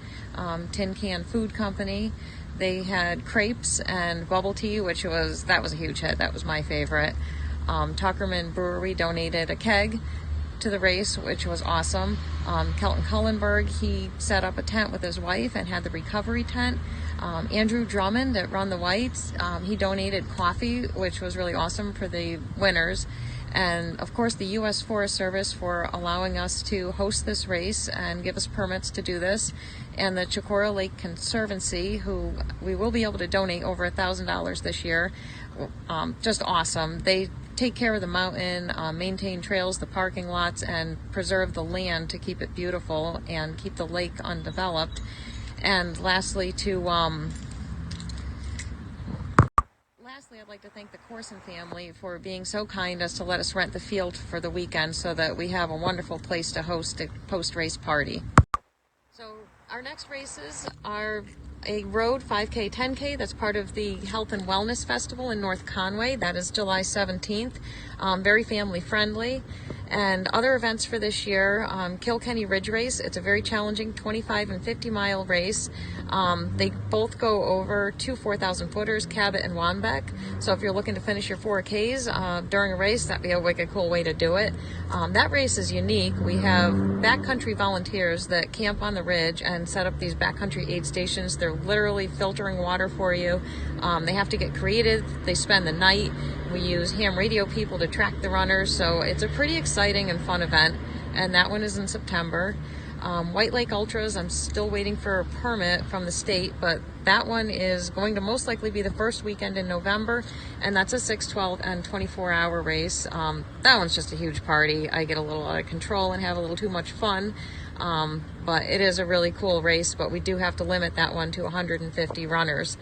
Tin Can Food Company. They had crepes and bubble tea, that was a huge hit. That was my favorite. Tuckerman Brewery donated a keg to the race, which was awesome. Kelton Cullenberg, he set up a tent with his wife and had the recovery tent. Andrew Drummond at Run the Whites, he donated coffee, which was really awesome for the winners. And of course the U.S. Forest Service for allowing us to host this race and give us permits to do this. And the Chocorua Lake Conservancy, who we will be able to donate over $1,000 this year. Just awesome. They take care of the mountain, maintain trails, the parking lots, and preserve the land to keep it beautiful and keep the lake undeveloped. And lastly, I'd like to thank the Corson family for being so kind as to let us rent the field for the weekend so that we have a wonderful place to host a post-race party. So our next races are a road 5K, 10K. That's part of the Health and Wellness Festival in North Conway. That is July 17th. Very family friendly. And other events for this year, Kilkenny Ridge Race. It's a very challenging 25 and 50 mile race. They both go over two 4,000 footers, Cabot and Wambeck. So if you're looking to finish your 4Ks during a race, that'd be a wicked cool way to do it. That race is unique. We have backcountry volunteers that camp on the ridge and set up these backcountry aid stations. They're literally filtering water for you. They have to get creative. They spend the night. We use ham radio people to track the runners, so it's a pretty exciting and fun event, and that one is in September. White Lake Ultras, I'm still waiting for a permit from the state, but that one is going to most likely be the first weekend in November, and that's a 6, 12, and 24-hour race. That one's just a huge party. I get a little out of control and have a little too much fun, but it is a really cool race, but we do have to limit that one to 150 runners.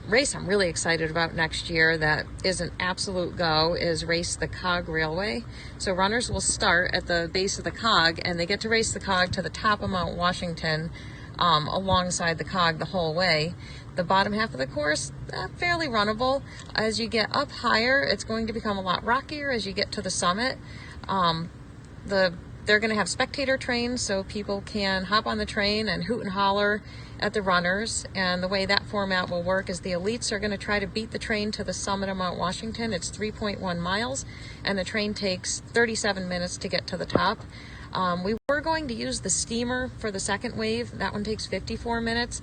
Race I'm really excited about next year that is an absolute go is Race the Cog Railway. So runners will start at the base of the cog and they get to race the cog to the top of Mount Washington alongside the cog the whole way. The bottom half of the course, fairly runnable. As you get up higher, it's going to become a lot rockier as you get to the summit. They're going to have spectator trains so people can hop on the train and hoot and holler at the runners. And the way that format will work is the elites are going to try to beat the train to the summit of Mount Washington. It's 3.1 miles and the train takes 37 minutes to get to the top. We were going to use the steamer for the second wave. That one takes 54 minutes.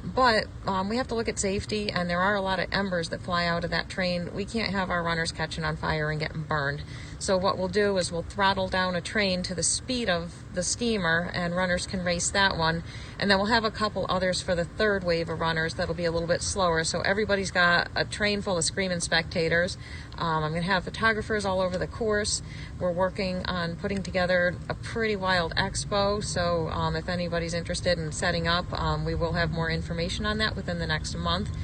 But we have to look at safety, and there are a lot of embers that fly out of that train. We can't have our runners catching on fire and getting burned. So what we'll do is we'll throttle down a train to the speed of the steamer, and runners can race that one. And then we'll have a couple others for the third wave of runners that'll be a little bit slower. So everybody's got a train full of screaming spectators. I'm going to have photographers all over the course. We're working on putting together a pretty wild expo. So if anybody's interested in setting up, we will have more information on that within the next month.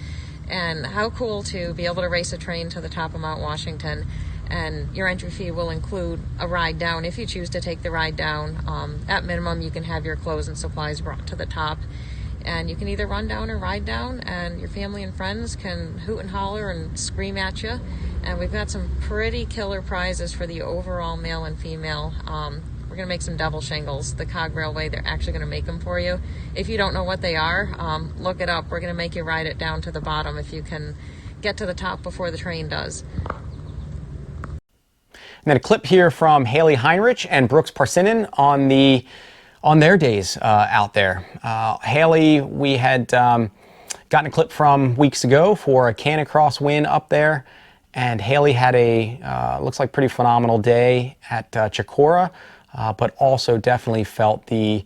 And how cool to be able to race a train to the top of Mount Washington. And your entry fee will include a ride down if you choose to take the ride down. At minimum, you can have your clothes and supplies brought to the top. And you can either run down or ride down, and your family and friends can hoot and holler and scream at you. And we've got some pretty killer prizes for the overall male and female. We're going to make some devil shingles. The Cog Railway, they're actually going to make them for you. If you don't know what they are, look it up. We're going to make you ride it down to the bottom if you can get to the top before the train does. And then a clip here from Haley Heinrich and Brooks Parssinen on their days out there. Haley, we had gotten a clip from weeks ago for a Canicross win up there, and Haley had a looks like pretty phenomenal day at Chocorua, but also definitely felt the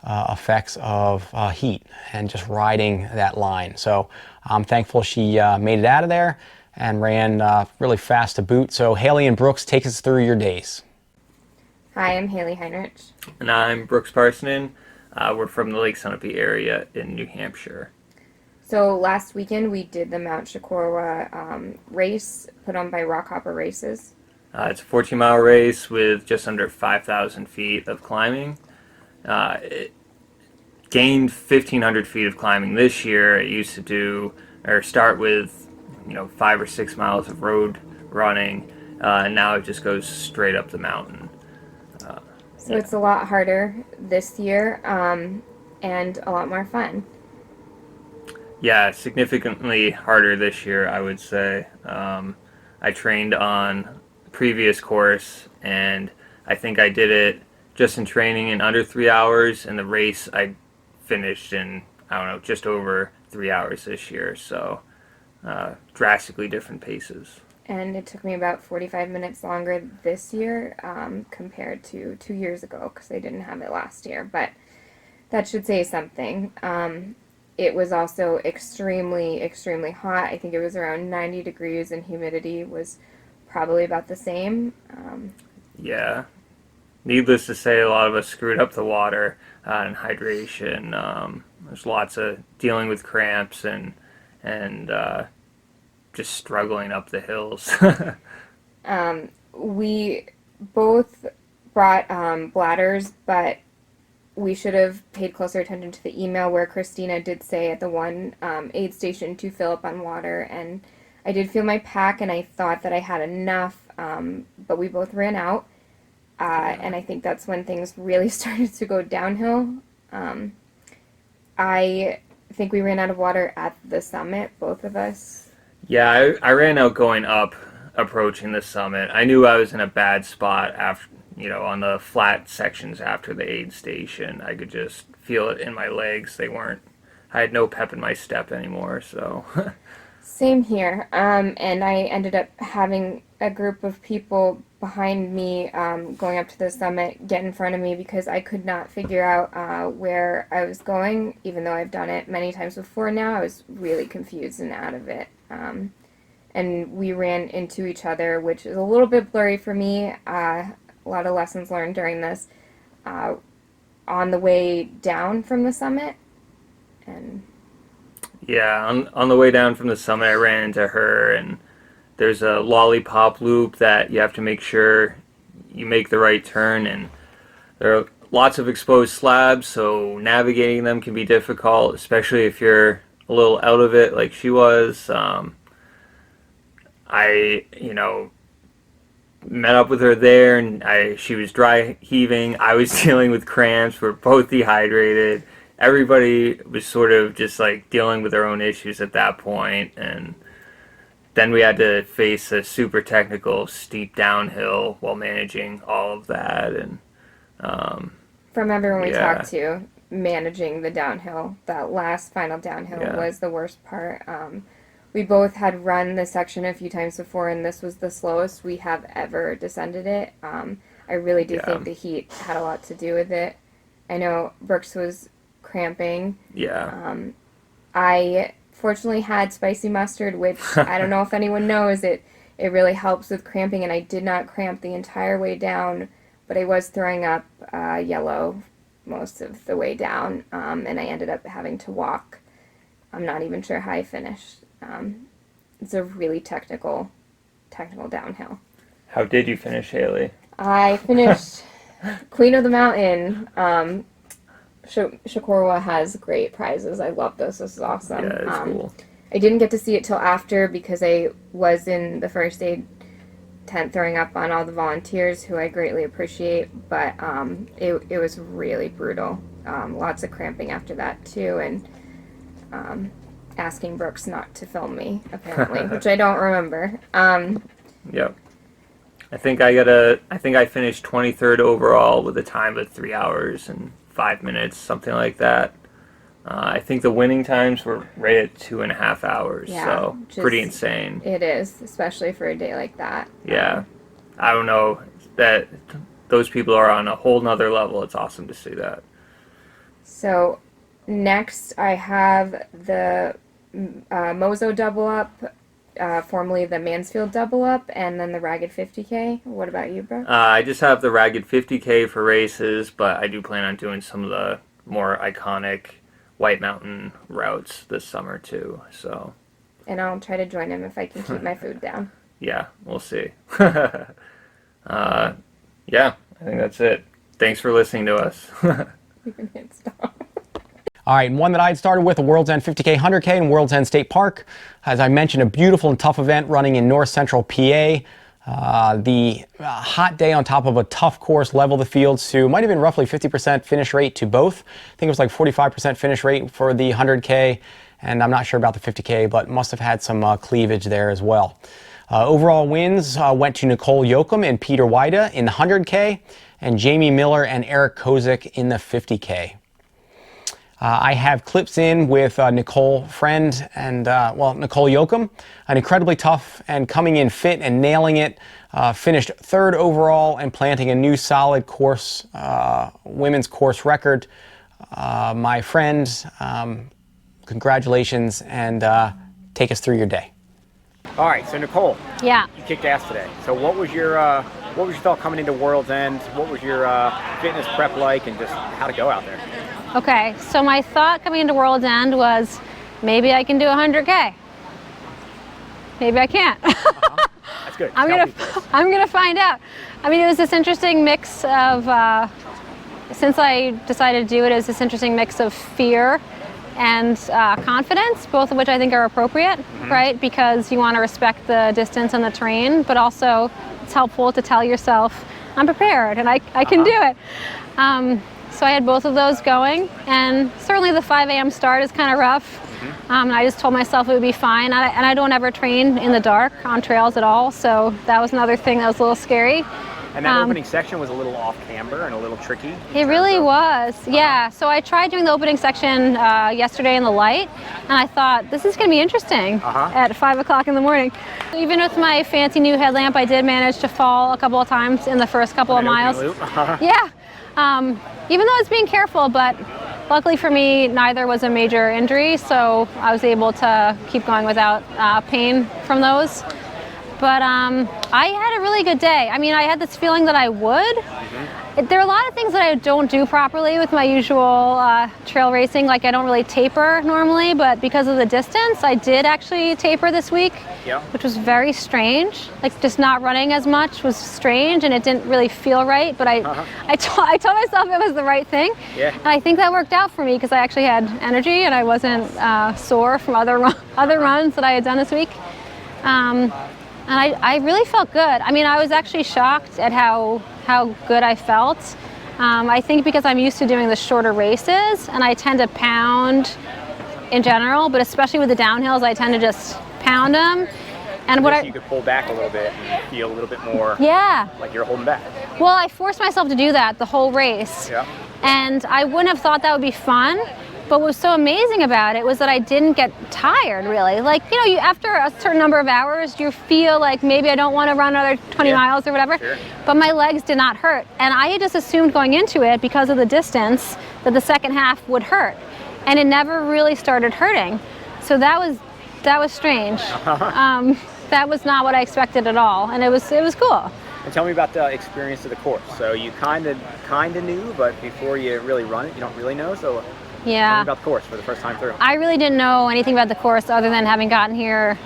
effects of heat and just riding that line. So I'm thankful she made it out of there and ran really fast to boot. So Haley and Brooks, take us through your days. Hi, I'm Haley Heinrich. And I'm Brooks Parssinen. We're from the Lake Sunapee area in New Hampshire. So last weekend we did the Mount Chocorua race put on by Rockhopper Races. It's a 14-mile race with just under 5,000 feet of climbing. gained 1,500 feet of climbing this year. It used to do or start with 5 or 6 miles of road running, and now it just goes straight up the mountain. So it's a lot harder this year, and a lot more fun. Yeah, significantly harder this year, I would say. I trained on the previous course, and I think I did it just in training in under 3 hours, and the race I finished in, I don't know, just over 3 hours this year. So drastically different paces. And it took me about 45 minutes longer this year compared to 2 years ago because they didn't have it last year. But that should say something. It was also extremely, extremely hot. I think it was around 90 degrees, and humidity was probably about the same. Yeah. Needless to say, a lot of us screwed up the water and hydration. There's lots of dealing with cramps and just struggling up the hills. We both brought bladders, but we should have paid closer attention to the email where Kristina did say at the one aid station to fill up on water. And I did feel my pack, and I thought that I had enough, but we both ran out. And I think that's when things really started to go downhill. I think we ran out of water at the summit, both of us. Yeah, I ran out going up, approaching the summit. I knew I was in a bad spot after, on the flat sections after the aid station. I could just feel it in my legs. I had no pep in my step anymore, so. Same here. And I ended up having a group of people behind me going up to the summit get in front of me because I could not figure out where I was going, even though I've done it many times before now. I was really confused and out of it. And we ran into each other, which is a little bit blurry for me. A lot of lessons learned during this on the way down from the summit. And yeah, on the way down from the summit, I ran into her, and there's a lollipop loop that you have to make sure you make the right turn, and there are lots of exposed slabs, so navigating them can be difficult, especially if you're a little out of it like she was. I met up with her there, and she was dry heaving. I was dealing with cramps. We're both dehydrated. Everybody was sort of just like dealing with their own issues at that point, and then we had to face a super technical steep downhill while managing all of that. And from everyone we talked to, managing the downhill, that last final downhill was the worst part. We both had run this section a few times before, and this was the slowest we have ever descended it. I really do think the heat had a lot to do with it. I know Brooks was cramping. Yeah. I fortunately had spicy mustard, which I don't know if anyone knows, it really helps with cramping, and I did not cramp the entire way down, but I was throwing up yellow most of the way down, and I ended up having to walk. I'm not even sure how I finished. It's a really technical downhill. How did you finish, Haley? I finished Queen of the Mountain. Chocorua has great prizes. I love this. This is awesome. Yeah, it's cool. I didn't get to see it till after because I was in the first aid tent throwing up on all the volunteers, who I greatly appreciate, but it was really brutal. Lots of cramping after that too, and asking Brooks not to film me, apparently, which I don't remember. Yep. I think I finished 23rd overall with a time of 3 hours and 5 minutes, something like that. I think the winning times were right at 2.5 hours, so pretty insane. It is, especially for a day like that. Yeah. I don't know, that those people are on a whole nother level. It's awesome to see that. So next I have the Mozo double up, formerly the Mansfield double up, and then the Ragged 50K. What about you, Brooke? I just have the Ragged 50K for races, but I do plan on doing some of the more iconic White Mountain routes this summer too. So. And I'll try to join him if I can keep my food down. Yeah, we'll see. Yeah, I think that's it. Thanks for listening to us. You can hit stop. All right, and one that I'd started with, the World's End 50K, 100K in World's End State Park. As I mentioned, a beautiful and tough event running in north central PA. The hot day on top of a tough course leveled the field to might have been roughly 50% finish rate to both. I think it was like 45% finish rate for the 100K, and I'm not sure about the 50K, but must have had some cleavage there as well. Overall wins went to Nicole Yokum and Peter Weida in the 100K, and Jamie Miller and Eric Kozik in the 50K. I have clips in with Nicole Friend and, Nicole Yokum, an incredibly tough and coming in fit and nailing it. Finished third overall and planting a new solid course, women's course record. My friend, congratulations, and take us through your day. All right, so Nicole, Yeah. you kicked ass today. So what was your thought coming into World's End? What was your fitness prep like, and just how to go out there? Okay, so my thought coming into World's End was maybe I can do 100K. Maybe I can't. That's good. I'm gonna find out. I mean, it was this interesting mix of since I decided to do it, it was this interesting mix of fear and confidence, both of which I think are appropriate, right? Because you want to respect the distance and the terrain, but also it's helpful to tell yourself, I'm prepared and I can do it. So I had both of those going, and certainly the 5 a.m. start is kind of rough. And I just told myself it would be fine. And I don't ever train in the dark on trails at all, so that was another thing that was a little scary. And that opening section was a little off camber and a little tricky. It really was, yeah. So I tried doing the opening section yesterday in the light, and I thought, this is going to be interesting at 5 o'clock in the morning. Even with my fancy new headlamp, I did manage to fall a couple of times in the first couple of miles. Yeah, even though I was being careful, but luckily for me, neither was a major injury, so I was able to keep going without pain from those. But I had a really good day. I mean, I had this feeling that I would. There are a lot of things that I don't do properly with my usual trail racing. Like, I don't really taper normally, but because of the distance, I did actually taper this week, which was very strange. Like, just not running as much was strange, and it didn't really feel right. But I told myself it was the right thing. And I think that worked out for me because I actually had energy and I wasn't sore from other runs that I had done this week. And I really felt good. I mean, I was actually shocked at how good I felt. I think because I'm used to doing the shorter races, and I tend to pound in general, but especially with the downhills, I tend to just pound them. And you could pull back a little bit and feel a little bit more like you're holding back. Well, I forced myself to do that the whole race. And I wouldn't have thought that would be fun. But what was so amazing about it was that I didn't get tired, really. Like, you after a certain number of hours, you feel like maybe I don't want to run another 20 miles or whatever. But my legs did not hurt. And I had just assumed going into it, because of the distance, that the second half would hurt. And it never really started hurting. So that was strange. That was not what I expected at all. And it was cool. And tell me about the experience of the course. So you kind of knew, but before you really run it, you don't really know. So tell me about the course for the first time through. I really didn't know anything about the course other than having gotten here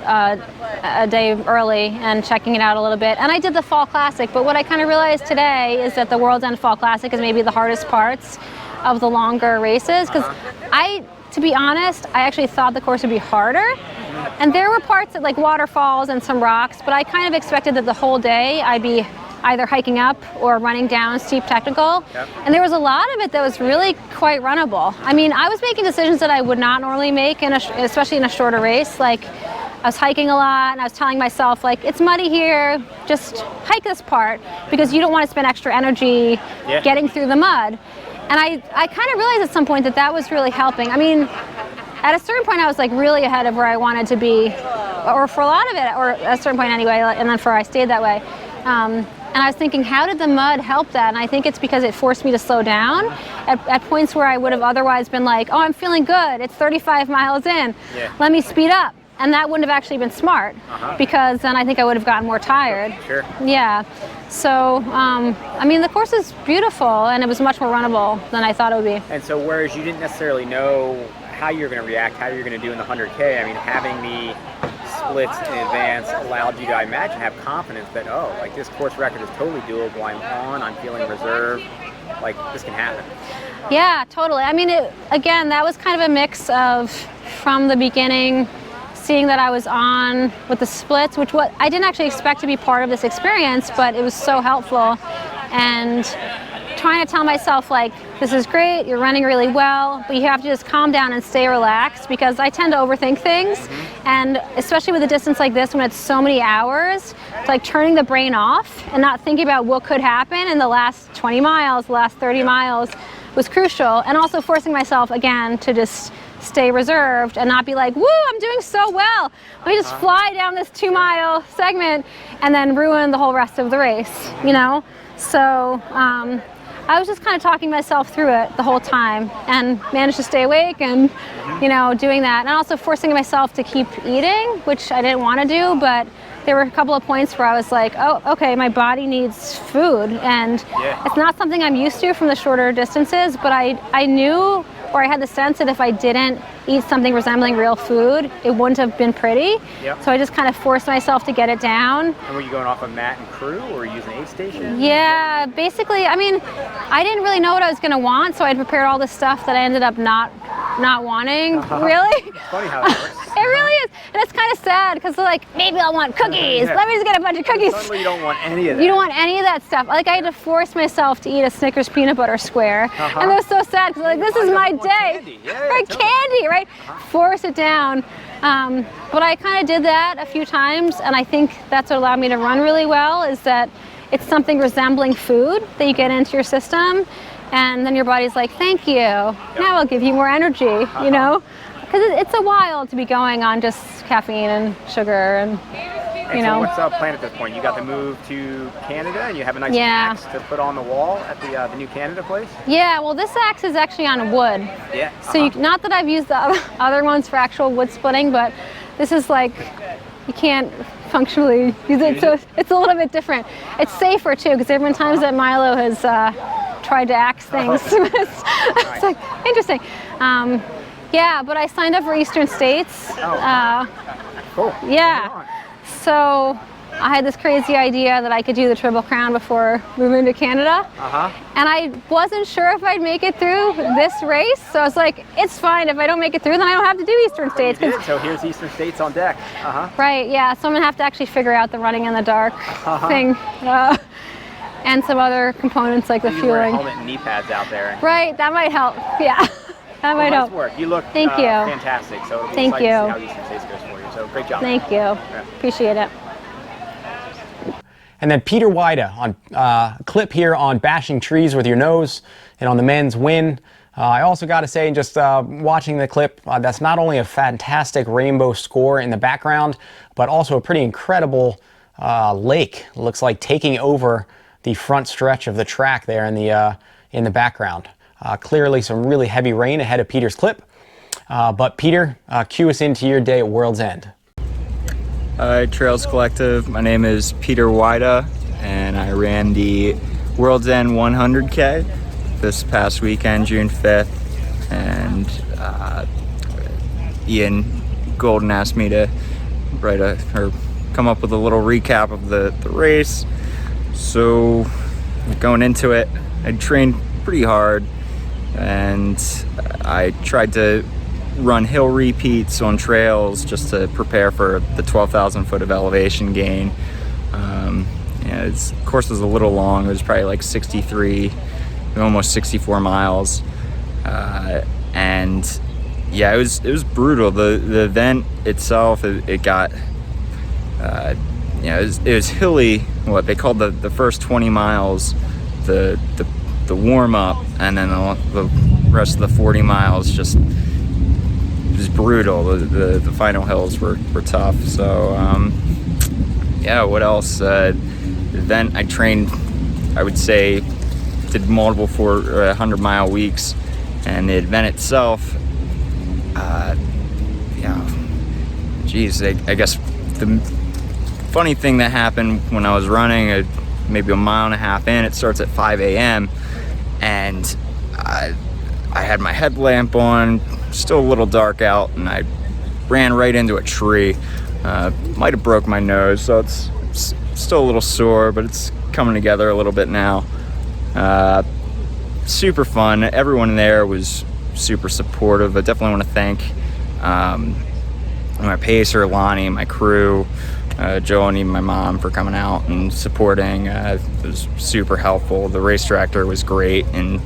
a day early and checking it out a little bit. And I did the Fall Classic, but what I kind of realized today is that the World's End Fall Classic is maybe the hardest parts of the longer races, because to be honest, I actually thought the course would be harder. And there were parts like waterfalls and some rocks, but I kind of expected that the whole day I'd be either hiking up or running down steep technical. And there was a lot of it that was really quite runnable. I mean, I was making decisions that I would not normally make, especially in a shorter race. Like, I was hiking a lot, and I was telling myself, like, it's muddy here, just hike this part, because you don't want to spend extra energy getting through the mud. And I kind of realized at some point that was really helping. I mean, at a certain point I was like really ahead of where I wanted to be, or for a lot of it, or at a certain point anyway, and then I stayed that way. And I was thinking, how did the mud help that? And I think it's because it forced me to slow down at points where I would have otherwise been like, oh, I'm feeling good, it's 35 miles in, let me speed up. And that wouldn't have actually been smart, because then I think I would have gotten more tired. Yeah. So, I mean, the course is beautiful, and it was much more runnable than I thought it would be. And so, whereas you didn't necessarily know how you're going to react, how you're going to do in the 100K, I mean, having the splits in advance allowed you to, I imagine, have confidence that, oh, like, this course record is totally doable, I'm feeling reserved, like, this can happen. Yeah, totally. I mean, again, that was kind of a mix of, from the beginning, seeing that I was on with the splits, which I didn't actually expect to be part of this experience, but it was so helpful. And trying to tell myself, like, this is great, you're running really well, but you have to just calm down and stay relaxed, because I tend to overthink things. And especially with a distance like this, when it's so many hours, it's like turning the brain off and not thinking about what could happen in the last 20 miles, the last 30 miles was crucial. And also forcing myself, again, to just stay reserved and not be like, woo, I'm doing so well. Let me just fly down this 2-mile segment and then ruin the whole rest of the race, you know? So I was just kind of talking myself through it the whole time and managed to stay awake and, you know, doing that. And also forcing myself to keep eating, which I didn't want to do, but there were a couple of points where I was like, oh, okay, my body needs food. And it's not something I'm used to from the shorter distances, but I knew, or I had the sense that if I didn't eat something resembling real food, it wouldn't have been pretty. So I just kind of forced myself to get it down. And were you going off of mat and crew, or were you using aid station? Yeah, basically, I mean, I didn't really know what I was going to want, so I'd prepared all this stuff that I ended up not wanting, really. It's funny how that works. It really is. And it's kind of sad, because they're like, maybe I'll want cookies. Let me just get a bunch of cookies. Suddenly you don't want any of that. You don't want any of that stuff. Like, I had to force myself to eat a Snickers peanut butter square. And it was so sad, because like, this is my day. Candy. Right, totally. candy, right? Force it down. But I kind of did that a few times, and I think that's what allowed me to run really well, is that it's something resembling food that you get into your system, and then your body's like, thank you. Now I'll give you more energy, you know? Because it's a while to be going on just caffeine and sugar and, you know. So what's the plan at this point? You got to move to Canada, and you have a nice Yeah. axe to put on the wall at the new Canada place? Yeah, well, this axe is actually on wood. Yeah. So not that I've used the other ones for actual wood splitting, but this is like, you can't functionally use it, so it's a little bit different. It's safer too, because there have been times that Milo has tried to axe things. It's like, interesting. Yeah, but I signed up for Eastern States. Cool. Yeah. So I had this crazy idea that I could do the Triple Crown before moving to Canada. And I wasn't sure if I'd make it through this race. So I was like, it's fine. If I don't make it through, then I don't have to do Eastern States. You did. So here's Eastern States on deck. Right, yeah. So I'm going to have to actually figure out the running in the dark thing. And some other components like the You wear a fueling. helmet and knee pads out there. Right, that might help. Yeah, that might Nice help. work. You look Thank you. fantastic. So it'll be Thank exciting you. to see how Eastern States goes for you. So great job. Thank you. Appreciate it. And then Peter Weida on a clip here on bashing trees with your nose and on the men's win. I also got to say, just watching the clip, that's not only a fantastic rainbow score in the background, but also a pretty incredible lake. It looks like taking over the front stretch of the track there in the background. Clearly some really heavy rain ahead of Peter's clip. But Peter, cue us into your day at World's End. Hi, Trails Collective. My name is Peter Weida, and I ran the World's End 100K this past weekend, June 5th. And Ian Golden asked me to come up with a little recap of the race. So going into it, I trained pretty hard, and I tried to run hill repeats on trails just to prepare for the 12,000 foot of elevation gain. The course was a little long. It was probably like 63, almost 64 miles. And yeah, it was brutal. The event itself, it got, it was hilly. What they called the first 20 miles, the warm up, and then the rest of the 40 miles just was brutal. The final hills were tough. So what else? Then I trained, I would say, did multiple 100-mile weeks, and the event itself, I guess the funny thing that happened when I was running, maybe a mile and a half in, it starts at 5 a.m. and I had my headlamp on, still a little dark out, and I ran right into a tree. Might have broke my nose, so it's still a little sore, but it's coming together a little bit now. super fun. Everyone there was super supportive. I definitely want to thank my pacer, Lonnie, my crew, Joe, and even my mom for coming out and supporting. It was super helpful. The race director was great in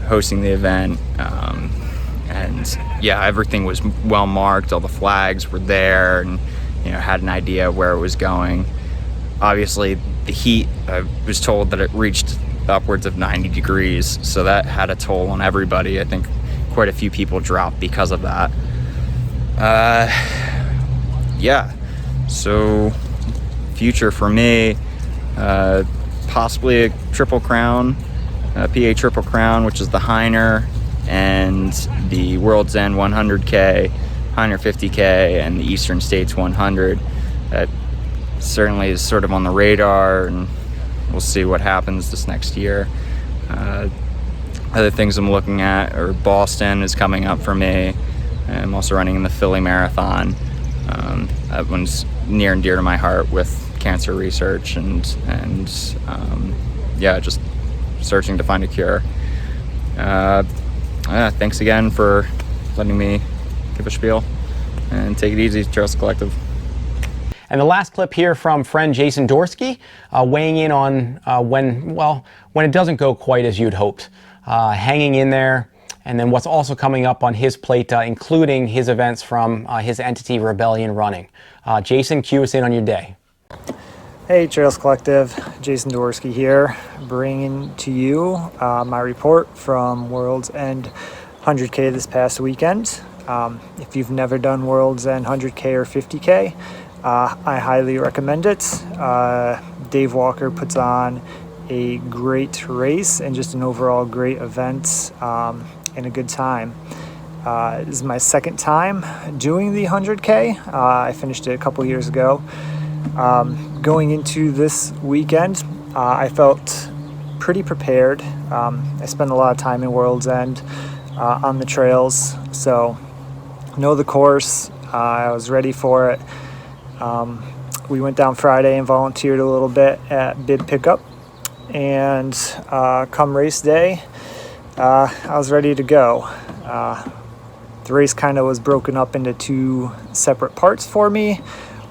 hosting the event. And yeah, everything was well marked. All the flags were there, and had an idea where it was going. Obviously, the heat, I was told that it reached upwards of 90 degrees, so that had a toll on everybody. I think quite a few people dropped because of that. Yeah, so future for me, possibly a Triple Crown, PA Triple Crown, which is the Heinrich and the World's End 100K, Heinrich 50K, and the Eastern States 100. That certainly is sort of on the radar, and we'll see what happens this next year. Other things I'm looking at are Boston is coming up for me. I'm also running in the Philly Marathon. That one's near and dear to my heart with cancer research and yeah, just searching to find a cure. Thanks again for letting me give a spiel, and take it easy, Trails Collective. And the last clip here from friend Jason Dworsky, weighing in on when it doesn't go quite as you'd hoped, hanging in there, and then what's also coming up on his plate, including his events from his entity Rebellion Running. Jason, cue us in on your day. Hey Trails Collective, Jason Dworsky here, bringing to you my report from World's End 100K this past weekend. If you've never done World's End 100K or 50K, I highly recommend it. Dave Walker puts on a great race and just an overall great event and a good time. This is my second time doing the 100K. I finished it a couple years ago. Going into this weekend, I felt pretty prepared. I spent a lot of time in World's End on the trails, so know the course. I was ready for it. We went down Friday and volunteered a little bit at bib pickup, and come race day, I was ready to go. The race kind of was broken up into two separate parts for me.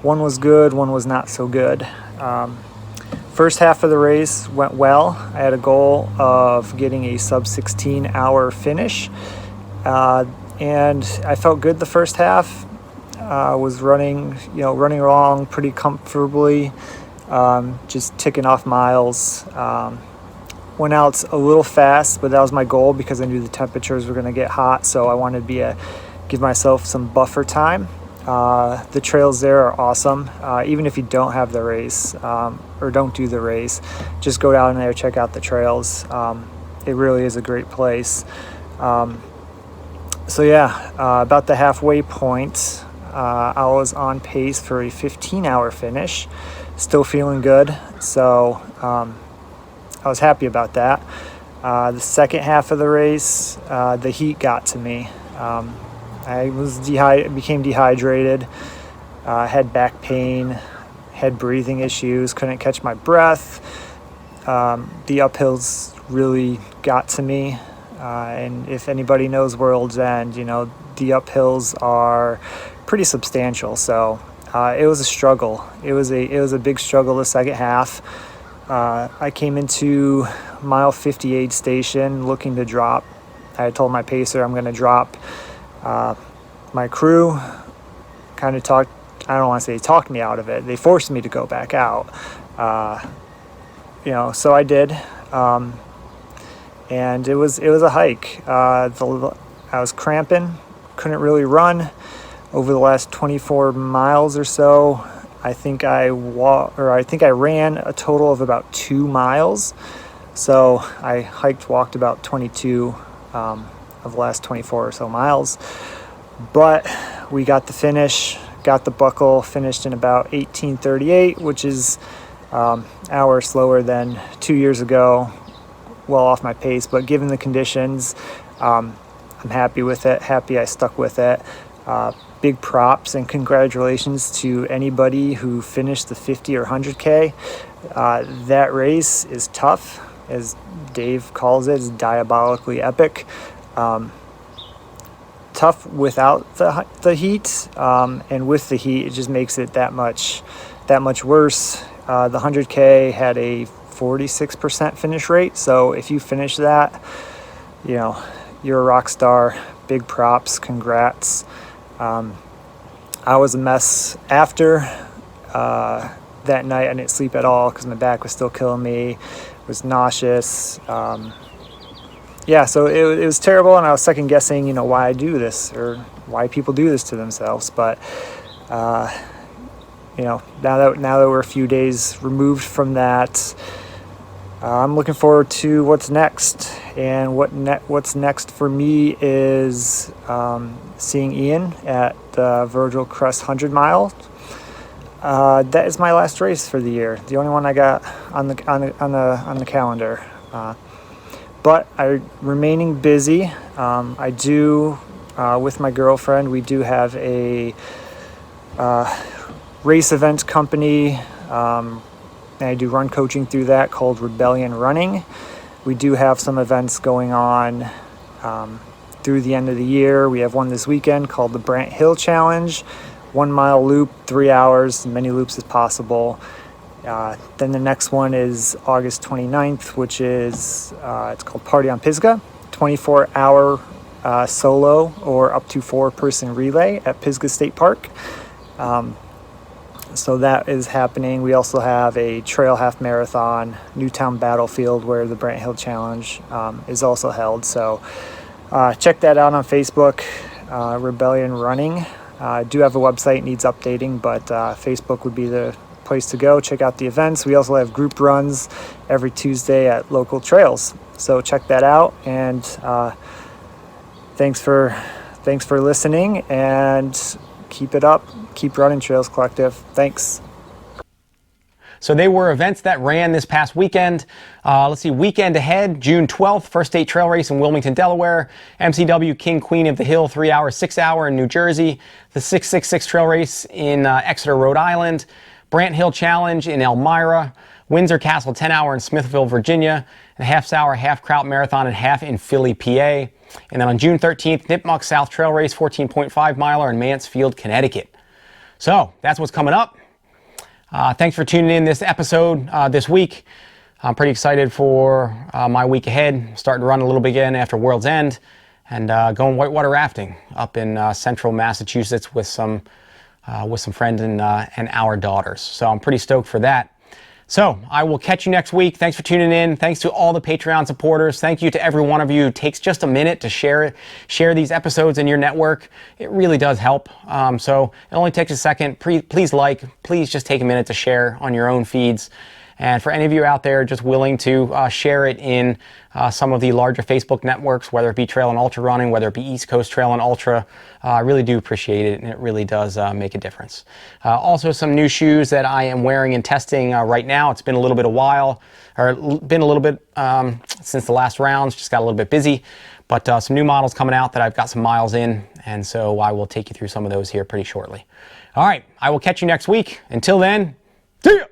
One was good, one was not so good. First half of the race went well. I had a goal of getting a sub 16 hour finish, and I felt good the first half. Was running along pretty comfortably, just ticking off miles. Went out a little fast, but that was my goal because I knew the temperatures were going to get hot, so I wanted to give myself some buffer time. The trails there are awesome. Even if you don't have the race or don't do the race, just go down there, check out the trails. It really is a great place. So yeah, about the halfway point, I was on pace for a 15-hour finish, still feeling good, so I was happy about that. The second half of the race, the heat got to me. I became dehydrated, had back pain, had breathing issues, couldn't catch my breath. The uphills really got to me, and if anybody knows World's End, the uphills are pretty substantial. So it was a struggle. It was a big struggle the second half. I came into mile 58 station looking to drop. I had told my pacer I'm going to drop. My crew kind of talked, I don't want to say talked me out of it. They forced me to go back out. So I did. And it was a hike. I was cramping, couldn't really run. Over the last 24 miles or so, I think I ran a total of about 2 miles. So I walked about 22 of the last 24 or so miles. But we got the finish, got the buckle, finished in about 18:38, which is an hour slower than 2 years ago. Well off my pace, but given the conditions, I'm happy with it. Happy I stuck with it. Big props and congratulations to anybody who finished the 50 or 100K. That race is tough. as Dave calls it, is diabolically epic. Tough without the heat, and with the heat, it just makes it that much worse. The 100K had a 46% finish rate, so if you finish that, you know, you're a rock star. Big props, congrats. I was a mess after that night. I didn't sleep at all because my back was still killing me. Was nauseous. Yeah, so it was terrible, and I was second guessing, you know, why I do this or why people do this to themselves. But you know, now that we're a few days removed from that, I'm looking forward to what's next. And what's next for me is seeing Ian at the Virgil Crest 100 mile. That is my last race for the year. The only one I got on the calendar. But I'm remaining busy. I do, with my girlfriend, we do have a race event company. And I do run coaching through that called Rebellion Running. We do have some events going on through the end of the year. We have one this weekend called the Brant Hill Challenge. 1 mile loop, 3 hours, as many loops as possible. Then the next one is August 29th, which is, it's called Party on Pisgah, 24-hour solo or up to 4-person relay at Pisgah State Park. So that is happening. We also have a trail half marathon, Newtown Battlefield, where the Brant Hill Challenge is also held. So check that out on Facebook, Rebellion Running. I do have a website, needs updating, but Facebook would be the place to go. Check out the events. We also have group runs every Tuesday at local trails. So check that out. And thanks for listening, and keep it up. Keep running, Trails Collective. Thanks. So they were events that ran this past weekend. Let's see, weekend ahead, June 12th, first state trail race in Wilmington, Delaware. MCW King Queen of the Hill 3 hour, 6 hour in New Jersey. The 666 trail race in Exeter, Rhode Island. Brant Hill Challenge in Elmira. Windsor Castle 10 hour in Smithville, Virginia. And a half hour, half Kraut Marathon and half in Philly, PA. And then on June 13th, Nipmuc South Trail Race 14.5 miler in Mansfield, Connecticut. So that's what's coming up. Thanks for tuning in this episode this week. I'm pretty excited for my week ahead. Starting to run a little bit again after World's End, and going whitewater rafting up in central Massachusetts with some friends and our daughters. So I'm pretty stoked for that. So I will catch you next week. Thanks for tuning in. Thanks to all the Patreon supporters. Thank you to every one of you who takes just a minute to share these episodes in your network. It really does help. So it only takes a second. Please just take a minute to share on your own feeds. And for any of you out there just willing to share it in some of the larger Facebook networks, whether it be Trail and Ultra Running, whether it be East Coast Trail and Ultra, I really do appreciate it, and it really does make a difference. Also, some new shoes that I am wearing and testing right now. It's been a little bit since the last rounds, just got a little bit busy, but some new models coming out that I've got some miles in, and so I will take you through some of those here pretty shortly. All right, I will catch you next week. Until then, see ya!